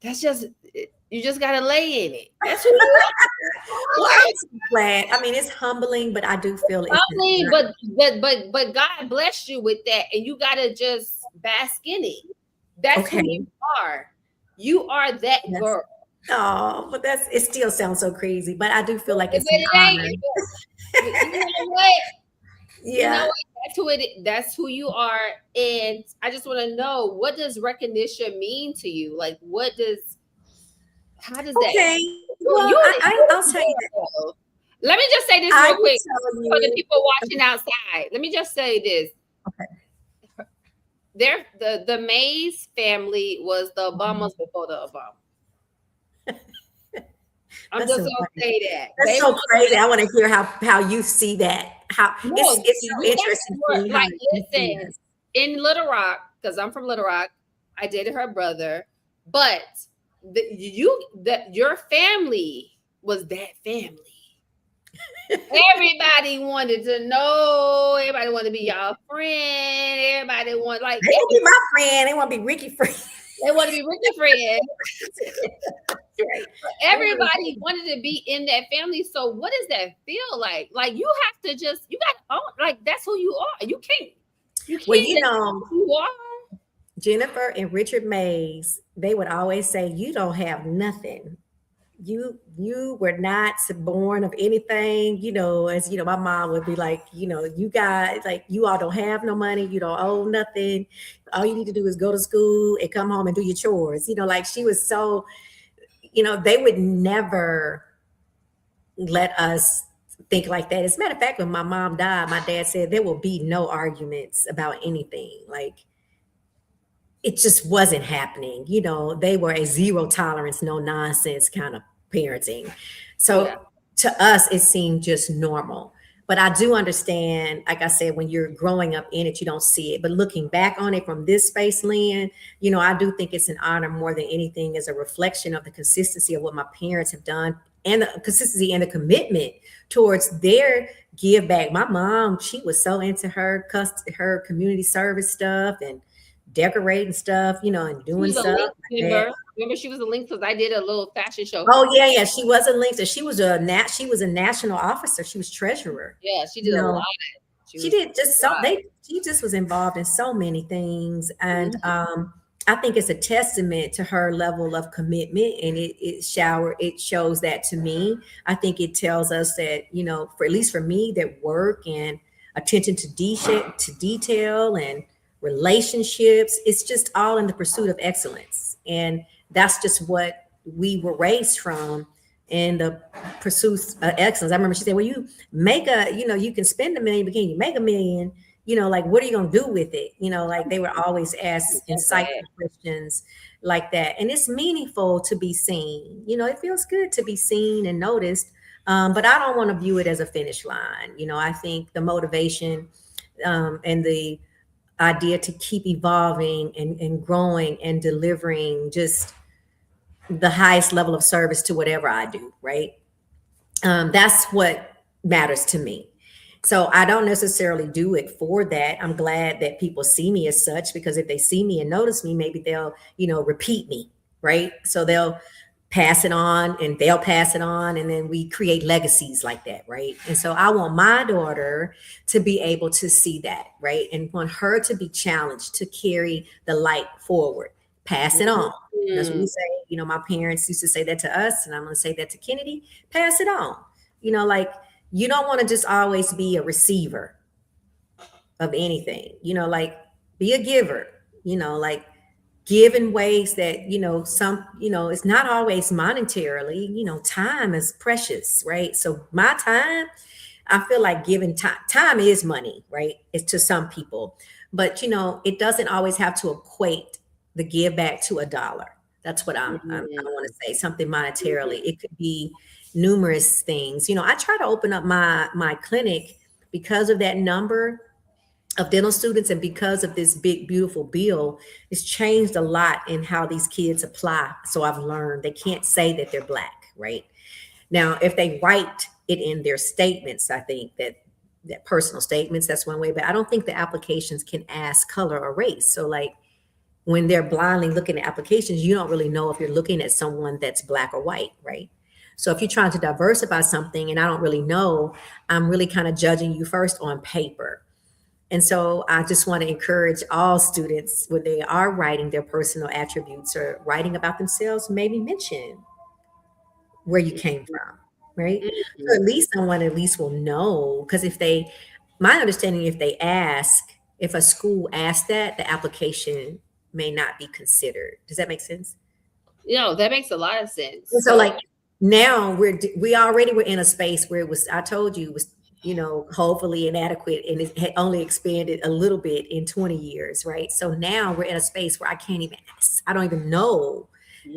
that's just, you just gotta lay in it. That's who you are. Well, I'm so glad. I mean, it's humbling, but I do feel humbling, but God blessed you with that, and you gotta just bask in it. That's who you are. You are that girl. Oh, but it still sounds so crazy, but I do feel like it's an honor. You know what? Yeah. You know, that's who you are. And I just want to know, what does recognition mean to you? Like, how does that? Okay. Well, I'll tell you that. Let me just say this real quick for the people watching outside. Let me just say this. Okay. The Mays family was the Obamas before the Obama. I'm just gonna say that. That's so crazy. I want to hear how you see that. It's so interesting. Like, listen, in Little Rock, because I'm from Little Rock, I dated her brother, but your family was that family. Everybody wanted to know. Everybody wanted to be y'all friend. Everybody wanted, like, they want to be my friend. They want to be Ricky friend. They want to be Ricky friend. Right. Everybody wanted to be in that family. So what does that feel like? Like, you have to just, you got to own, like, that's who you are. You can't well, you know, who you are. Jennifer and Richard Mays, they would always say, "You don't have nothing. You were not born of anything." As my mom would be like, you guys, like, you all don't have no money, you don't owe nothing. All you need to do is go to school and come home and do your chores. Like, she was so, they would never let us think like that. As a matter of fact, when my mom died, my dad said there will be no arguments about anything. Like, it just wasn't happening. They were a zero tolerance, no nonsense kind of parenting. So Yeah. to us, it seemed just normal. But I do understand, like I said, when you're growing up in it, you don't see it. But looking back on it from this space, Lynn, I do think it's an honor more than anything, as a reflection of the consistency of what my parents have done, and the consistency and the commitment towards their give back. My mom, she was so into her community service stuff and decorating stuff, and She doing was a stuff link like that. member. Remember, she was a link because I did a little fashion show. Oh yeah, she was a Lynx. She was a national officer. She was treasurer. Yeah, she did a lot. She did just she just was involved in so many things, and I think it's a testament to her level of commitment, and it shows that to me. I think it tells us that, for at least for me, that work and attention to detail and relationships, it's just all in the pursuit of excellence. And that's just what we were raised from, in the pursuit of excellence. I remember she said, well, you make you can spend $1 million, but can you make $1 million? Like, what are you going to do with it? Like, they were always asked insightful questions like that. And it's meaningful to be seen. It feels good to be seen and noticed. But I don't want to view it as a finish line. I think the motivation and the idea to keep evolving and growing and delivering just the highest level of service to whatever I do, right? That's what matters to me. So I don't necessarily do it for that. I'm glad that people see me as such, because if they see me and notice me, maybe they'll, repeat me, right? So they'll pass it on, and they'll pass it on, and then we create legacies like that, right? And so I want my daughter to be able to see that, right? And want her to be challenged to carry the light forward, pass it on. That's what we say. My parents used to say that to us, and I'm going to say that to Kennedy: pass it on. Like, you don't want to just always be a receiver of anything. Like, be a giver. Like, give in ways that, it's not always monetarily. Time is precious, right? So my time, I feel like giving time is money, right? It's to some people, but it doesn't always have to equate the give back to $1. That's what I want to say, something monetarily. It could be numerous things. I try to open up my clinic because of that number of dental students, and because of this big, beautiful bill. It's changed a lot in how these kids apply. So I've learned they can't say that they're Black, right? Now, if they write it in their statements, I think that personal statements, that's one way, but I don't think the applications can ask color or race. So, like, when they're blindly looking at applications, you don't really know if you're looking at someone that's Black or white, right? So if you're trying to diversify something and I don't really know, I'm really kind of judging you first on paper. And so I just want to encourage all students, when they are writing their personal attributes or writing about themselves, maybe mention where you came from, right? So at least someone will know, because my understanding, if a school asks that, the application may not be considered. Does that make sense? That makes a lot of sense. And so, like, now we already were in a space where it was, I told you, it was, hopefully inadequate, and it had only expanded a little bit in 20 years, right? So now we're in a space where I can't even ask. I don't even know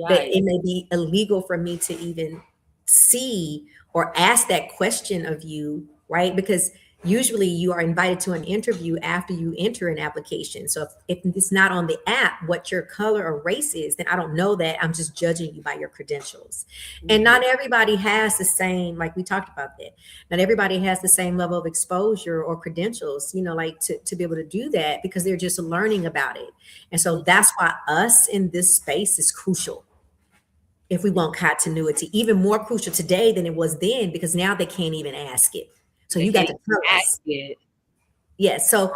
that it may be illegal for me to even see or ask that question of you, right? Because usually you are invited to an interview after you enter an application. So if it's not on the app what your color or race is, then I don't know that. I'm just judging you by your credentials. And not everybody has the same, like we talked about that. Not everybody has the same level of exposure or credentials, like to be able to do that, because they're just learning about it. And so that's why us in this space is crucial. If we want continuity, even more crucial today than it was then, because now they can't even ask it. So you got to tell us. It. Yeah. So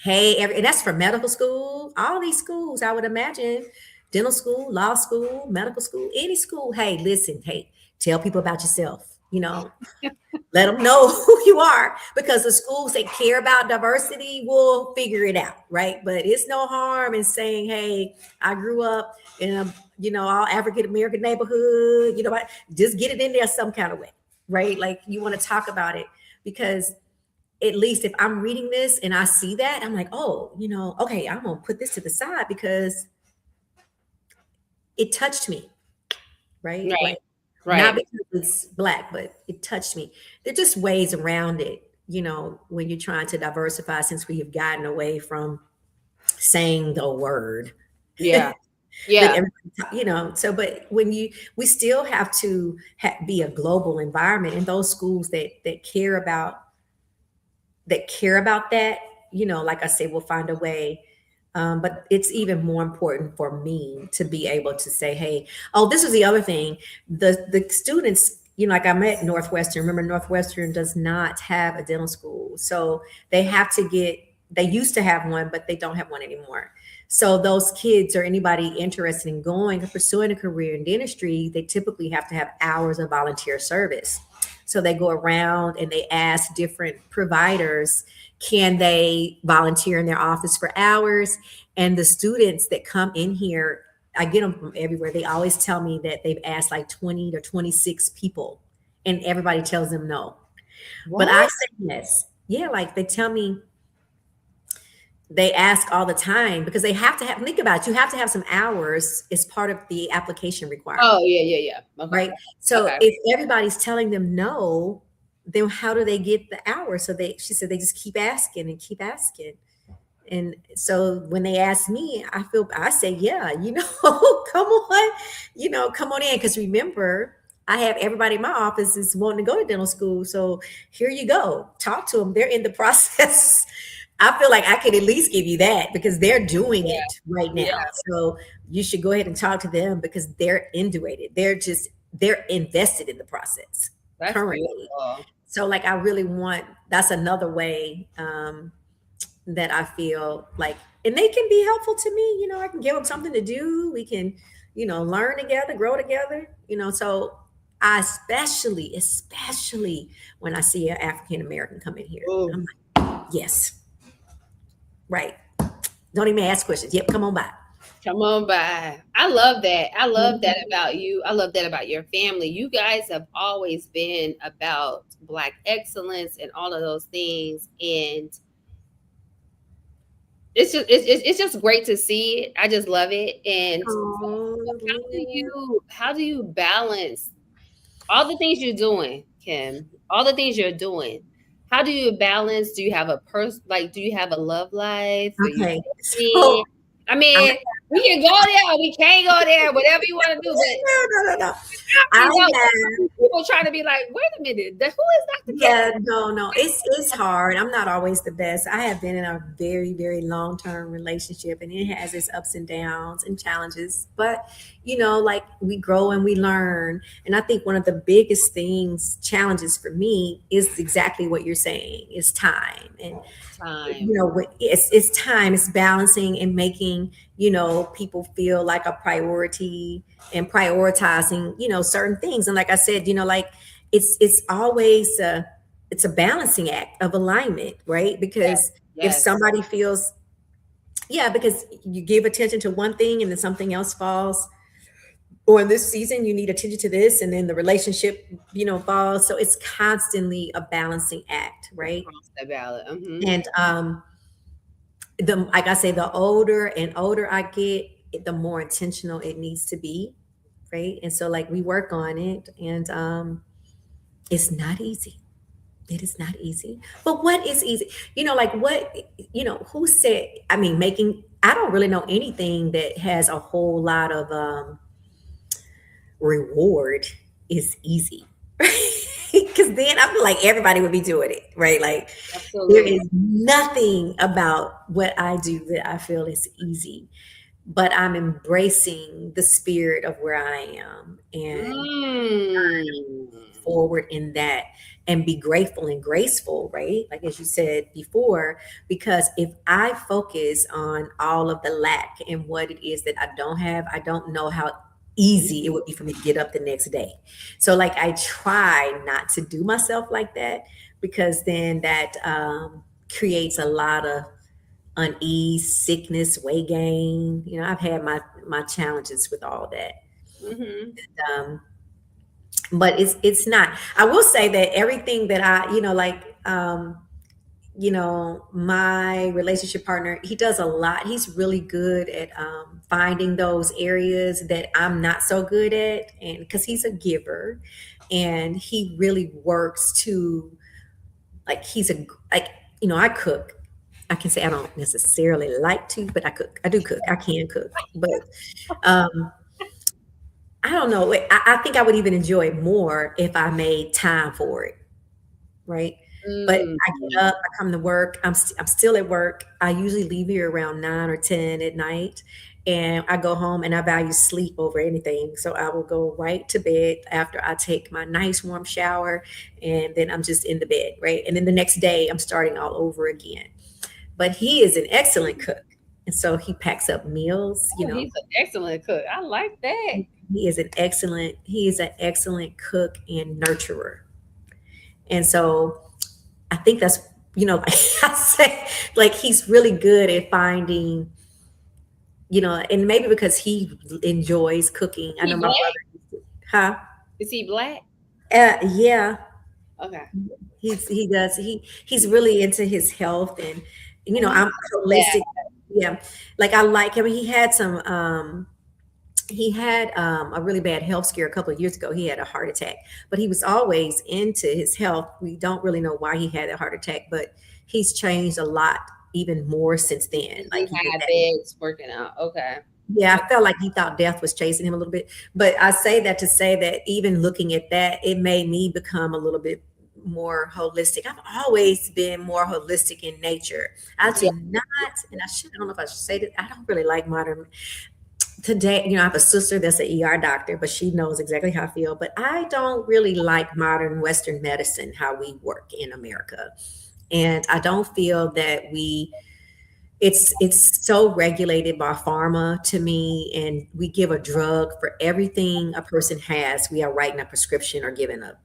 Hey, and that's for medical school. All these schools, I would imagine, dental school, law school, medical school, any school. Hey, listen, hey, tell people about yourself. Let them know who you are, because the schools that care about diversity will figure it out, right? But it's no harm in saying, hey, I grew up in a, all African American neighborhood. You know what? Just get it in there some kind of way, right? Like, you want to talk about it, because at least if I'm reading this and I see that, I'm like, oh, okay, I'm gonna put this to the side because it touched me, right? Right. Like, Right. not because it's Black, but it touched me. There are just ways around it, when you're trying to diversify, since we have gotten away from saying the word. Yeah. But Yeah. everybody, so, but we still have to be a global environment, and those schools that care about that, like I said, we'll find a way. But it's even more important for me to be able to say, hey, oh, this is the other thing. The students, like I'm at Northwestern. Remember, Northwestern does not have a dental school. So they used to have one, but they don't have one anymore. So those kids, or anybody interested in going or pursuing a career in dentistry, they typically have to have hours of volunteer service. So they go around and they ask different providers, can they volunteer in their office for hours? And the students that come in here, I get them from everywhere. They always tell me that they've asked like 20 to 26 people, and everybody tells them no. But I say yes. Yeah, like they tell me, they ask all the time, because they have to think about it. You have to have some hours as part of the application requirement. Oh, yeah. Okay. Right. So if everybody's telling them no, then how do they get the hours? So she said they just keep asking and keep asking. And so when they ask me, I say, yeah, come on, come on in. Because remember, I have everybody in my office is wanting to go to dental school. So here you go. Talk to them. They're in the process. I feel like I could at least give you that, because they're doing it right now. Yeah. So you should go ahead and talk to them, because they're into it. They're invested in the process. That's currently. Beautiful. So like, I really that's another way that I feel like, and they can be helpful to me. I can give them something to do. We can, learn together, grow together, so I especially when I see an African American come in here, I'm like, yes. Right. Don't even ask questions. Yep. Come on by. Come on by. I love that. I love that about you. I love that about your family. You guys have always been about Black excellence and all of those things. And it's just great to see it. I just love it. And how do you balance all the things you're doing, Kim? All the things you're doing. How do you balance? Do you have a do you have a love life? Okay. I mean, we can go there, we can't go there, whatever you want to do. But no. People trying to be like, wait a minute, who is Dr. Yeah, no. It's hard. I'm not always the best. I have been in a very, very long-term relationship, and it has its ups and downs and challenges. But like, we grow and we learn. And I think one of the biggest challenges for me is exactly what you're saying, is time. And it's time. It's balancing and making people feel like a priority, and prioritizing certain things. And like I said, like, it's always it's a balancing act of alignment, right? Because if somebody feels, because you give attention to one thing and then something else falls, or in this season you need attention to this, and then the relationship falls. So it's constantly a balancing act, right? And like I say, the older and older I get, the more intentional it needs to be, right? And so like, we work on it, and it's not easy. It is not easy. But what is easy? Like, what, who said, I don't really know anything that has a whole lot of reward is easy. Because then I feel like everybody would be doing it, right? Like, absolutely. There is nothing about what I do that I feel is easy, but I'm embracing the spirit of where I am, and forward in that and be grateful and graceful, right? Like as you said before, because if I focus on all of the lack and what it is that I don't have, I don't know how easy it would be for me to get up the next day. So like I try not to do myself like that, because then that creates a lot of unease, sickness, weight gain. You know, I've had my challenges with all that. Mhm. Um, but it's not. I will say that everything that I, like my relationship partner, he does a lot. He's really good at finding those areas that I'm not so good at, and because he's a giver, and he really works to, like, I cook. I can say I don't necessarily like to, but I cook. I do cook. I can cook, but um, I don't know. I think I would even enjoy it more if I made time for it, right? But Mm. I get up, I come to work. I'm still at work. I usually leave here around 9 or 10 at night, and I go home and I value sleep over anything. So I will go right to bed after I take my nice warm shower, and then I'm just in the bed, right? And then the next day I'm starting all over again. But he is an excellent cook, and so he packs up meals. Oh, he's an excellent cook. I like that. He is an excellent cook and nurturer. And so I think that's, like I say, like he's really good at finding, and maybe because he enjoys cooking. I He know my black? brother, huh? Is he black? Yeah, Okay. he does. He's really into his health, and Oh, I'm yeah. holistic. Yeah, like I like him. He had a really bad health scare a couple of years ago. He had a heart attack, but he was always into his health. We don't really know why he had a heart attack, but he's changed a lot, even more since then. Like New he did that. habits, working out. Okay. Yeah, I felt like he thought death was chasing him a little bit. But I say that to say that even looking at that, it made me become a little bit more holistic. I've always been more holistic in nature. I Yeah. do not, and I don't know if I should say that, I don't really like modern today. I have a sister that's an ER doctor, but she knows exactly how I feel. But I don't really like modern Western medicine, how we work in America. And I don't feel that it's so regulated by pharma to me, and we give a drug for everything a person has. We are writing a prescription or giving a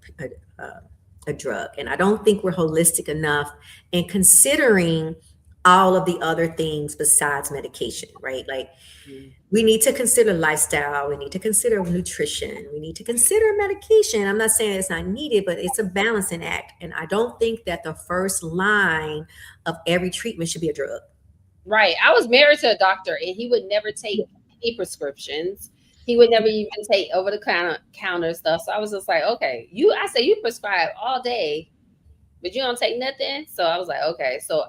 drug. And I don't think we're holistic enough in considering all of the other things besides medication, right? Like, we need to consider lifestyle. We need to consider nutrition. We need to consider medication. I'm not saying it's not needed, but it's a balancing act. And I don't think that the first line of every treatment should be a drug. Right. I was married to a doctor, and he would never take any prescriptions. He would never even take over the counter stuff. So I was just like, okay, I say you prescribe all day, but you don't take nothing. So I was like, okay. So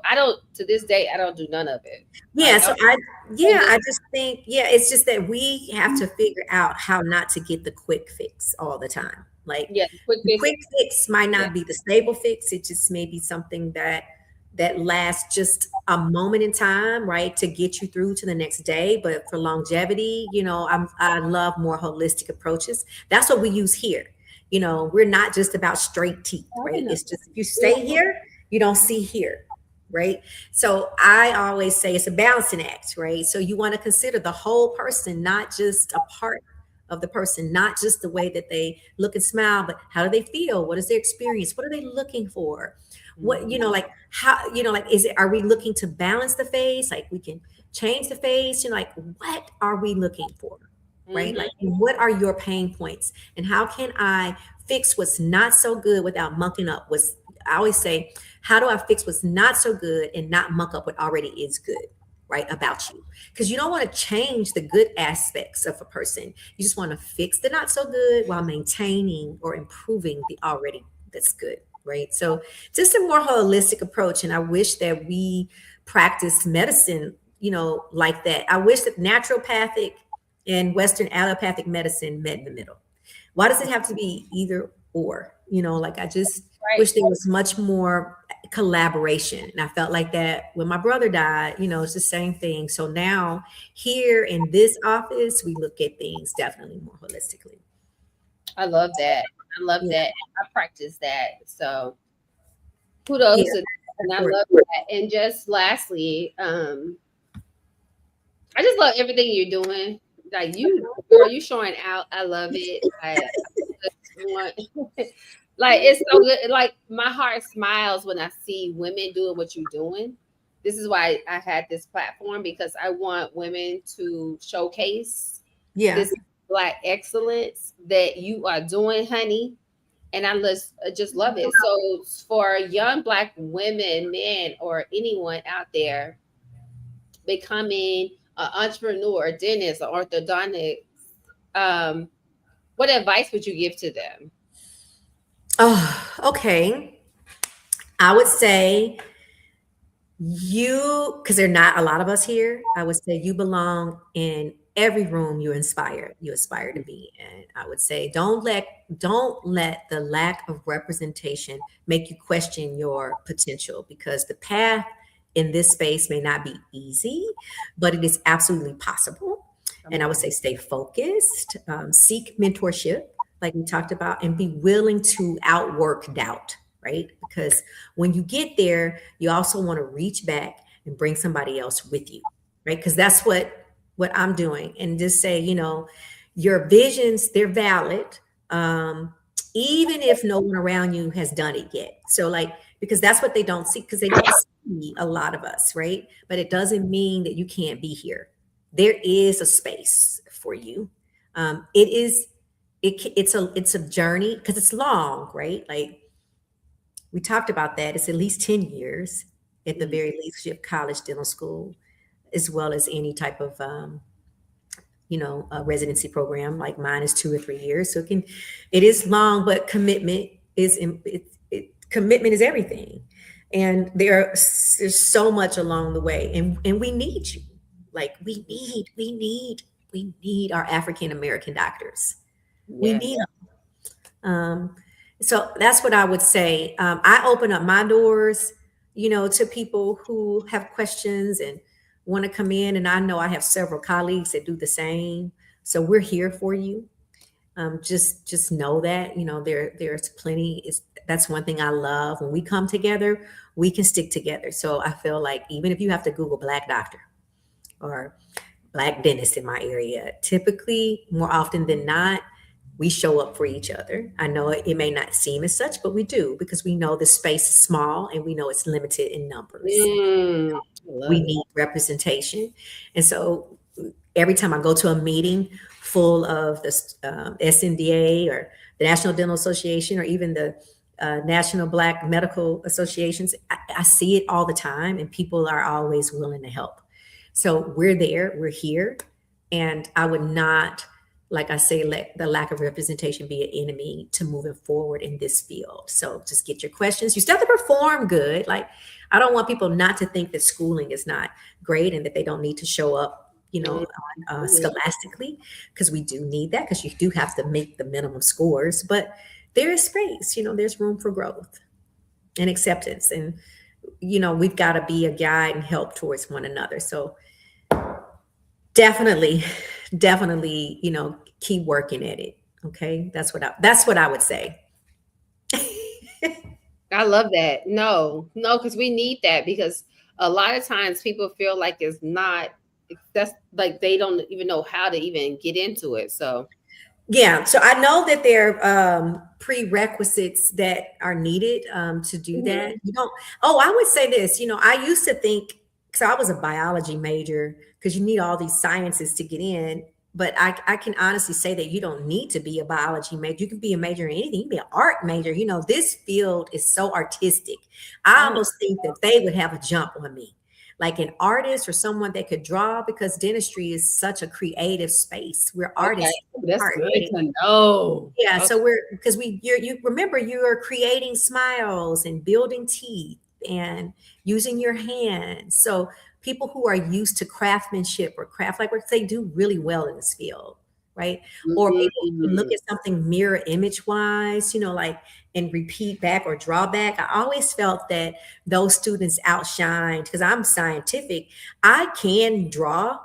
to this day, I don't do none of it. Yeah. Like, I just think, it's just that we have to figure out how not to get the quick fix all the time. Like, yeah, the quick fix might not be the stable fix. It just may be something that lasts just a moment in time, right, to get you through to the next day. But for longevity, I love more holistic approaches. That's what we use here. We're not just about straight teeth, right? It's just, if you stay here, you don't see here, right? So I always say it's a balancing act, right? So you want to consider the whole person, not just a part of the person, not just the way that they look and smile, but how do they feel? What is their experience? What are they looking for? What, like how, like, are we looking to balance the face? Like, we can change the face, like, what are we looking for? Right? Like, what are your pain points, and how can I fix what's not so good without mucking up I always say, how do I fix what's not so good and not muck up what already is good, right, about you? Because you don't want to change the good aspects of a person. You just want to fix the not so good while maintaining or improving the already that's good, right? So just a more holistic approach. And I wish that we practice medicine, like that. I wish that naturopathic and Western allopathic medicine met in the middle. Why does it have to be either or? Like, I just wish there was much more collaboration. And I felt like that when my brother died, it's the same thing. So now here in this office, we look at things definitely more holistically. I love that. I love Yeah. that. I practice that. So kudos Yeah, to that. And I sure. love that. And just lastly, I just love everything you're doing. Like you, girl, you showing out. I love it. I just want, like it's so good. Like my heart smiles when I see women doing what you're doing. This is why I had this platform because I want women to showcase Yeah. this Black excellence that you are doing, honey. And just love it. So for young Black women, men, or anyone out there becoming an entrepreneur, a dentist, or orthodontist, um, what advice would you give to them? Oh, okay. I would say you, because there are not a lot of us here, I would say you belong in every room you aspire to be in. I would say don't let the lack of representation make you question your potential, because the path in this space may not be easy, but it is absolutely possible. Come And I would on. say stay focused, seek mentorship, like we talked about, and be willing to outwork doubt, right? Because when you get there, you also want to reach back and bring somebody else with you, right? Because that's what I'm doing. And just say, your visions, they're valid. Even if no one around you has done it yet. So like, because that's what they don't see, because they don't see a lot of us, right? But it doesn't mean that you can't be here. There is a space for you. It's a journey, because it's long, right? Like we talked about that. It's at least 10 years at the very least. You have college dental school, as well as any type of residency program. Like mine is 2 or 3 years, so it is long, but commitment is everything. And there's so much along the way, and we need you. Like we need our African American doctors. We Yeah. need them. So that's what I would say. I open up my doors, to people who have questions and want to come in. And I know I have several colleagues that do the same. So we're here for you. Just know that, there's plenty. That's one thing I love. When we come together, we can stick together. So I feel like even if you have to Google Black doctor or Black dentist in my area, typically, more often than not, we show up for each other. I know it may not seem as such, but we do, because we know the space is small and we know it's limited in numbers. I love We it. need representation. And so every time I go to a meeting full of the SNDA or the National Dental Association, or even the National Black Medical Associations, I see it all the time, and people are always willing to help. So we're there, we're here. And I would not, like I say, let the lack of representation be an enemy to moving forward in this field. So just get your questions. You still have to perform good. Like, I don't want people not to think that schooling is not great and that they don't need to show up, scholastically, because we do need that, because you do have to make the minimum scores. But there is space, there's room for growth and acceptance. And, we've got to be a guide and help towards one another. So definitely, keep working at it. Okay. That's what I would say. I love that. No, because we need that, because a lot of times people feel like that's like they don't even know how to even get into it. So Yeah. So I know that there are prerequisites that are needed to do that. I would say this, I used to think, because I was a biology major, because you need all these sciences to get in. But I can honestly say that you don't need to be a biology major. You can be a major in anything. You can be an art major. This field is so artistic. I almost think that they would have a jump on me, like an artist or someone that could draw, because dentistry is such a creative space. We're artists. okay, that's Art, good right? to know. Yeah, Okay. so you remember, you are creating smiles and building teeth and using your hands. So people who are used to craftsmanship or craft like work, they do really well in this field, right? Or people who look at something mirror image wise, like, and repeat back or draw back. I always felt that those students outshined, because I'm scientific. I can draw,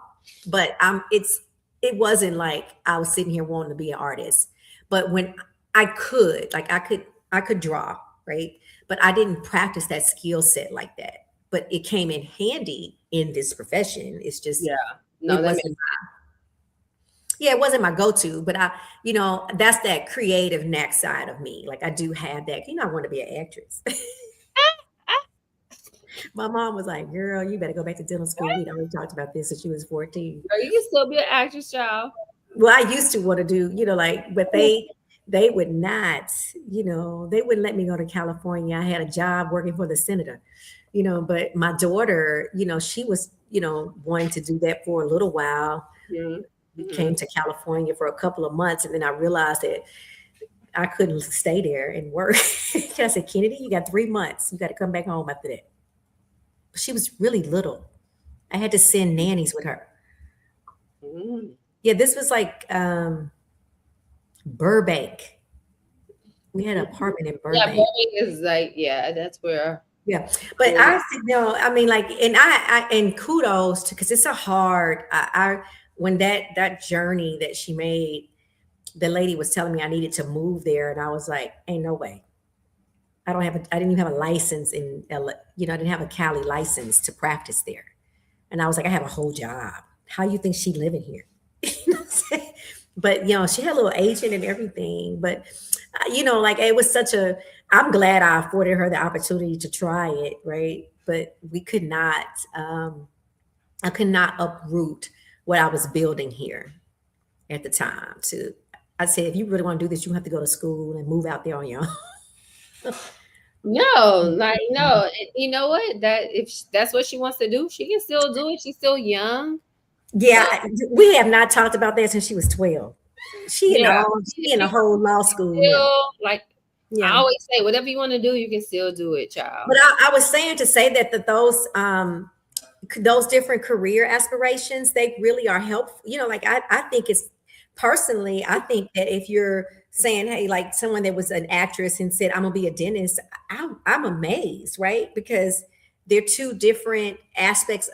but it wasn't like I was sitting here wanting to be an artist. But when I could, like I could draw, right? But I didn't practice that skill set like that. But it came in handy in this profession. It's just Yeah. No, it that makes wasn't yeah, it wasn't my go-to, but I, that's that creative knack side of me. Like I do have that, I want to be an actress. My mom was like, girl, you better go back to dental school. We'd already talked about this since she was 14. Girl, you can still be an actress, child. Well, I used to want to do, but they would not, they wouldn't let me go to California. I had a job working for the senator, but my daughter, she was, wanting to do that for a little while. Mhm. We came to California for a couple of months, and then I realized that I couldn't stay there and work. I said, Kennedy, you got 3 months. You got to come back home after that. But she was really little. I had to send nannies with her. Mhm. Yeah, this was like Burbank. We had an apartment in Yeah, Burbank. Burbank is like, yeah, that's where. Yeah, but Yeah. I mean, like, and kudos to, because it's a hard. When that journey that she made, the lady was telling me I needed to move there, and I was like, ain't no way. I didn't even have a license in LA. I didn't have a Cali license to practice there, and I was like, I have a whole job. How you think she living here? You know what I'm saying? But she had a little agent and everything. But like it was I'm glad I afforded her the opportunity to try it, right? But we could not. I could not uproot what I was building here at the time. I said, if you really want to do this, you have to go to school and move out there on your own. No, like no. And you know what? That if that's what she wants to do, she can still do it. She's still young. Yeah, we have not talked about that since she was 12. She Yeah. in a whole law school. Still, like I Yeah. always say, whatever you want to do, you can still do it, child. But I was saying to say that those different career aspirations, they really are helpful. Like I think it's personally, I think that if you're saying, hey, like someone that was an actress and said, I'm gonna be a dentist, I'm amazed, right? Because they're two different aspects,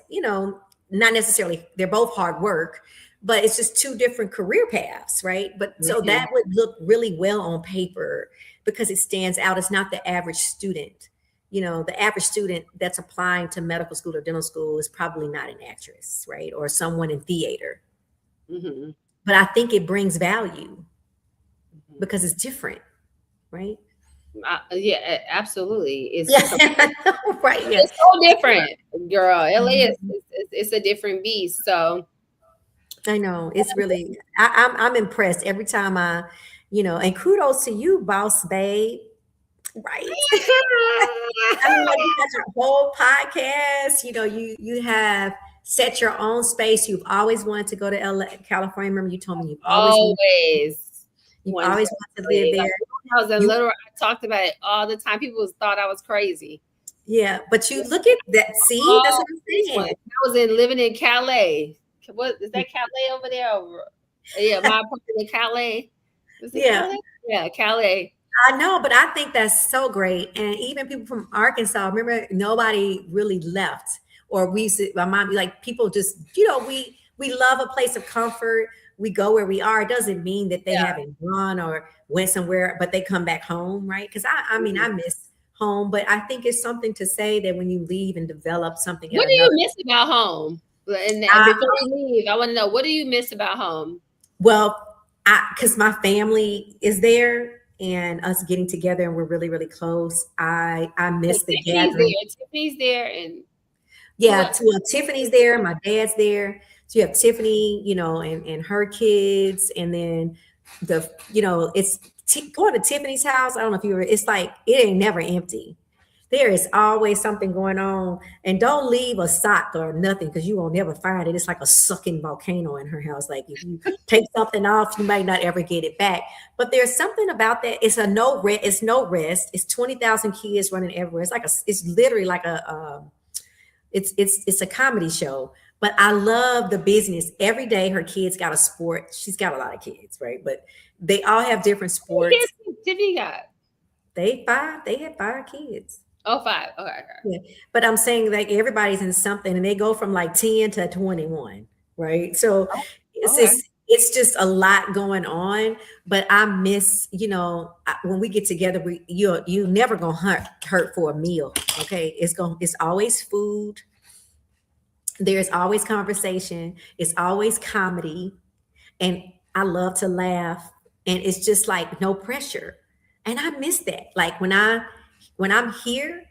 not necessarily, they're both hard work, but it's just two different career paths, right? But so that would look really well on paper because it stands out. It's not the average student. The average student that's applying to medical school or dental school is probably not an actress, right? Or someone in theater. Mm-hmm. But I think it brings value because it's different, right? Yeah, absolutely. It's right. Yeah. It's so different, girl. LA it's a different beast. So I know it's really. I'm impressed every time and kudos to you, boss babe. Right. I mean, like, you got your whole podcast. You have set your own space. You've always wanted to go to LA, California. Remember, you told me you've always wanted to live there. I was a little. I talked about it all the time. People thought I was crazy. Yeah, but you look at that. See, that's what I'm saying. I was living in Calais. What is that, Calais over there? Yeah, my apartment in Calais. Yeah, Calais? Calais. I know, but I think that's so great. And even people from Arkansas, remember, nobody really left. Or we used to, my mom be like, people just, we love a place of comfort. We go where we are. It doesn't mean that they haven't gone or went somewhere, but they come back home, right? Because I mean, I miss home, but I think it's something to say that when you leave and develop something. What do you miss about home? And before we leave, I want to know, what do you miss about home? Well, because my family is there. And us getting together, and we're really, really close. I miss the gathering. Tiffany's there, and Tiffany's there. My dad's there. So you have Tiffany, and her kids, and then it's going to Tiffany's house. I don't know if you were. It's like it ain't never empty. There is always something going on, and don't leave a sock or nothing because you will never find it. It's like a sucking volcano in her house. Like if you take something off, you might not ever get it back. But there's something about that. It's no rest. It's 20,000 kids running everywhere. It's literally like it's a comedy show. But I love the business. Every day her kids got a sport. She's got a lot of kids, right? But they all have different sports. Tiffany got? They had 5 kids. Oh, 5. Okay. Yeah. But I'm saying like everybody's in something and they go from like 10 to 21, right? So it's just a lot going on. But I miss, when we get together, you never gonna hurt for a meal. Okay, it's always food. There's always conversation. It's always comedy, and I love to laugh, and it's just like no pressure. And I miss that. Like when I'm here,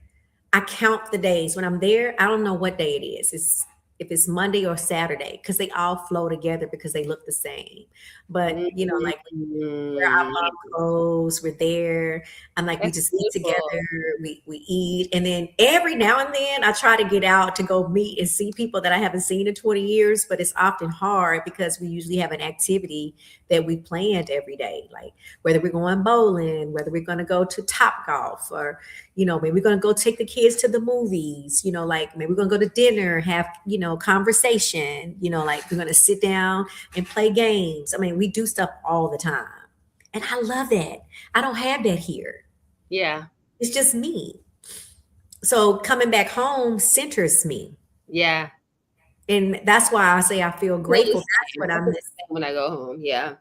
I count the days. When I'm there, I don't know what day it is. It's if it's Monday or Saturday, because they all flow together because they look the same. But like where our Mm, mom goes, we're there. I'm like, we that's just eat beautiful. together, we eat. And then every now and then I try to get out to go meet and see people that I haven't seen in 20 years, but it's often hard because we usually have an activity that we planned every day, like whether we're going bowling, whether we're going to go to Top Golf, or maybe we're going to go take the kids to the movies, like maybe we're going to go to dinner, have conversation, like we're going to sit down and play games. I mean, we do stuff all the time. And I love that. I don't have that here. Yeah. It's just me. So coming back home centers me. Yeah. And that's why I say I feel grateful. That's what I miss. When I go home. Yeah.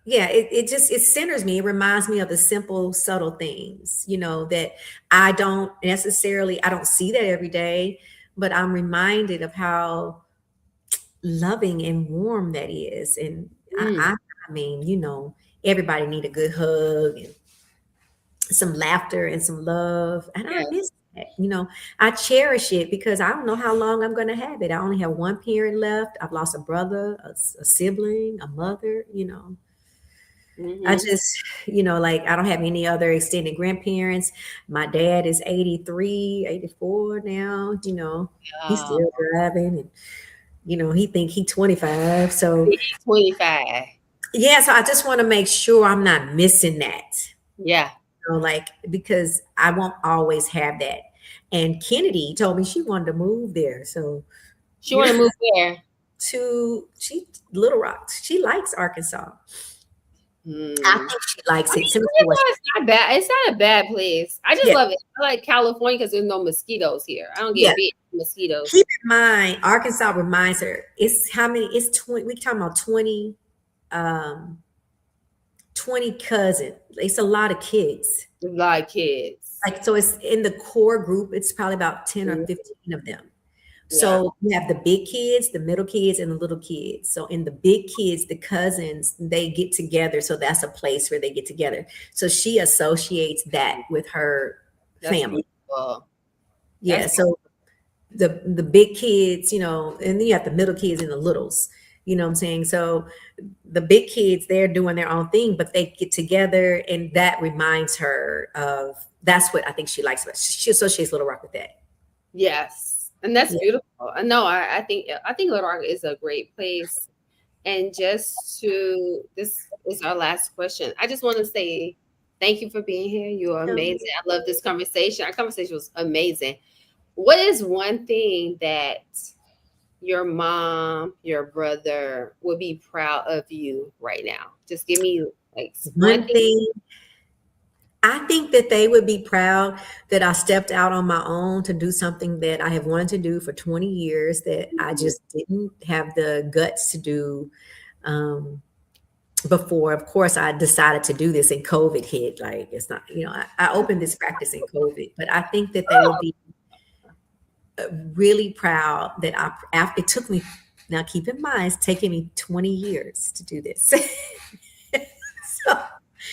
Yeah, it centers me. It reminds me of the simple, subtle things, that I don't see that every day, but I'm reminded of how loving and warm that is. And Mm. I mean, everybody need a good hug and some laughter and some love. And I Yeah. miss that. I cherish it because I don't know how long I'm going to have it. I only have one parent left. I've lost a brother, a sibling, a mother. I Mhm. just, like I don't have any other extended grandparents. My dad is 83, 84 now. He's Oh, still driving, and he think he 25. So 25. yeah, so I just want to make sure I'm not missing that. Yeah. Like, because I won't always have that. And Kennedy told me she wanted to move there. So She want to move there. she Little Rock. She likes Arkansas. Mm. I think she likes I mean, it. Simply what it's not bad. It's not a bad place. I just Yeah. love it. I like California because there's no mosquitoes here. I don't Yeah. get bit from mosquitoes. Keep in mind, Arkansas reminds her it's how many, it's 20, we talking about 20, 20 cousins. It's a lot of kids. A lot of kids. Like, so it's in the core group, it's probably about 10 or 15 of them. So you have the big kids, the middle kids, and the little kids. So in the big kids, the cousins, they get together. So that's a place where they get together. So she associates that with her That's family. beautiful. Yeah. That's So the big kids, and then you have the middle kids and the littles. You know what I'm saying? So the big kids, they're doing their own thing, but they get together, and that reminds her of, that's what I think she likes. She associates Little Rock with that. Yes. And that's Yeah. beautiful. No, I think Little Rock is a great place. And this is our last question. I just want to say thank you for being here. You are amazing. I love this conversation. Our conversation was amazing. What is one thing that your mom, your brother would be proud of you right now? Just give me like One thing, I think that they would be proud that I stepped out on my own to do something that I have wanted to do for 20 years that I just didn't have the guts to do before. Of course, I decided to do this and COVID hit. Like, it's not, I opened this practice in COVID, but I think that they would be really proud that it took me, now keep in mind, it's taken me 20 years to do this. So,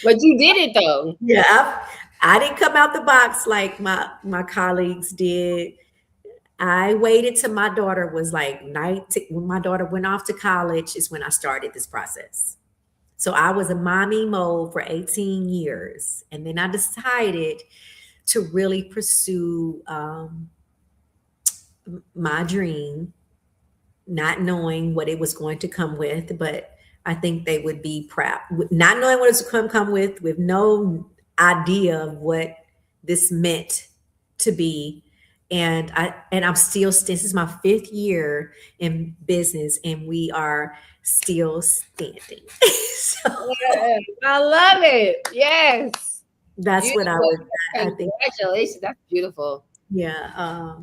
But you did it though. yeah, I didn't come out the box like my colleagues did. I waited till my daughter was like when my daughter went off to college is when I started this process. So I was a mommy mode for 18 years. And then I decided to really pursue my dream, not knowing what it was going to come with, but I think they would be proud, not knowing what it's going to come with no idea of what this meant to be. And I'm still, this is my 5th year in business, and we are still standing. So Yes, I love it. Yes. that's what I would, I think. Congratulations. That's beautiful. Yeah.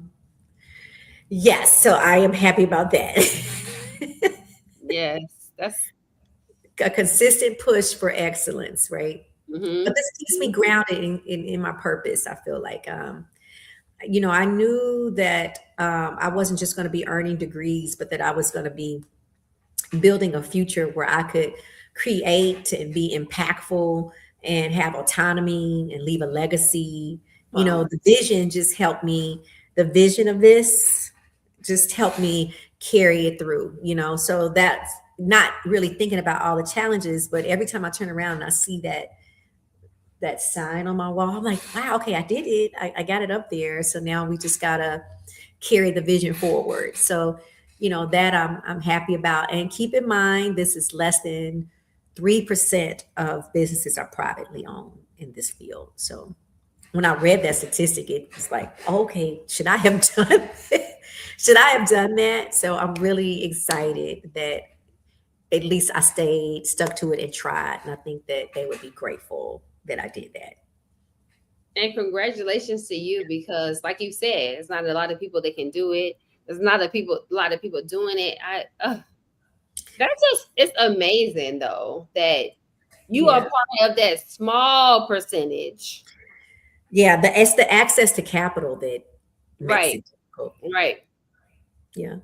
Yes. So I am happy about that. Yes. a consistent push for excellence, right? Mhm. But this keeps me grounded in my purpose. I feel like, you know, I knew that I wasn't just going to be earning degrees, but that I was going to be building a future where I could create and be impactful and have autonomy and leave a legacy. You know, Wow. the vision just helped me, the vision of this just helped me carry it through, you know. So that's not really thinking about all the challenges, but every time I turn around and I see that sign on my wall, I'm like, wow, okay, I did it. I got it up there. So now we just gotta carry the vision forward. So, you know, that I'm happy about. And keep in mind, this is less than 3% of businesses are privately owned in this field. So when I read that statistic, it was like, okay, should I have done should I have done that? So I'm really excited that at least I stayed, stuck to it and tried. And I think that they would be grateful that I did that. And congratulations to you, because like you said, it's not a lot of people that can do it. There's not a lot of people doing it. That's just, it's amazing though that you are Yeah. part of that small percentage. Yeah, it's the access to capital that makes Right. it difficult. Right. Yeah.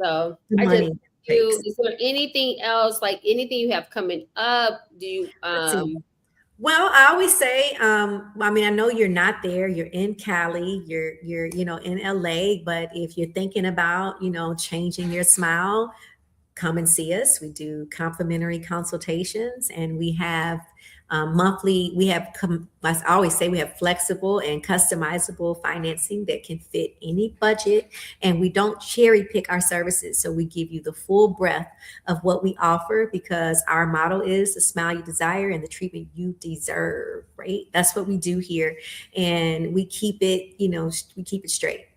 So The I just money you, takes. is there anything else, like anything you have coming up? Do you Let's see. Well, I always say, I mean, I know you're not there, you're in Cali, you're, you know, in LA, but if you're thinking about, you know, changing your smile, come and see us. We do complimentary consultations, and we have monthly. We have, as I always say, we have flexible and customizable financing that can fit any budget, and we don't cherry pick our services. So we give you the full breadth of what we offer, because our motto is the smile you desire and the treatment you deserve. Right? That's what we do here, and we keep it, you know, we keep it straight.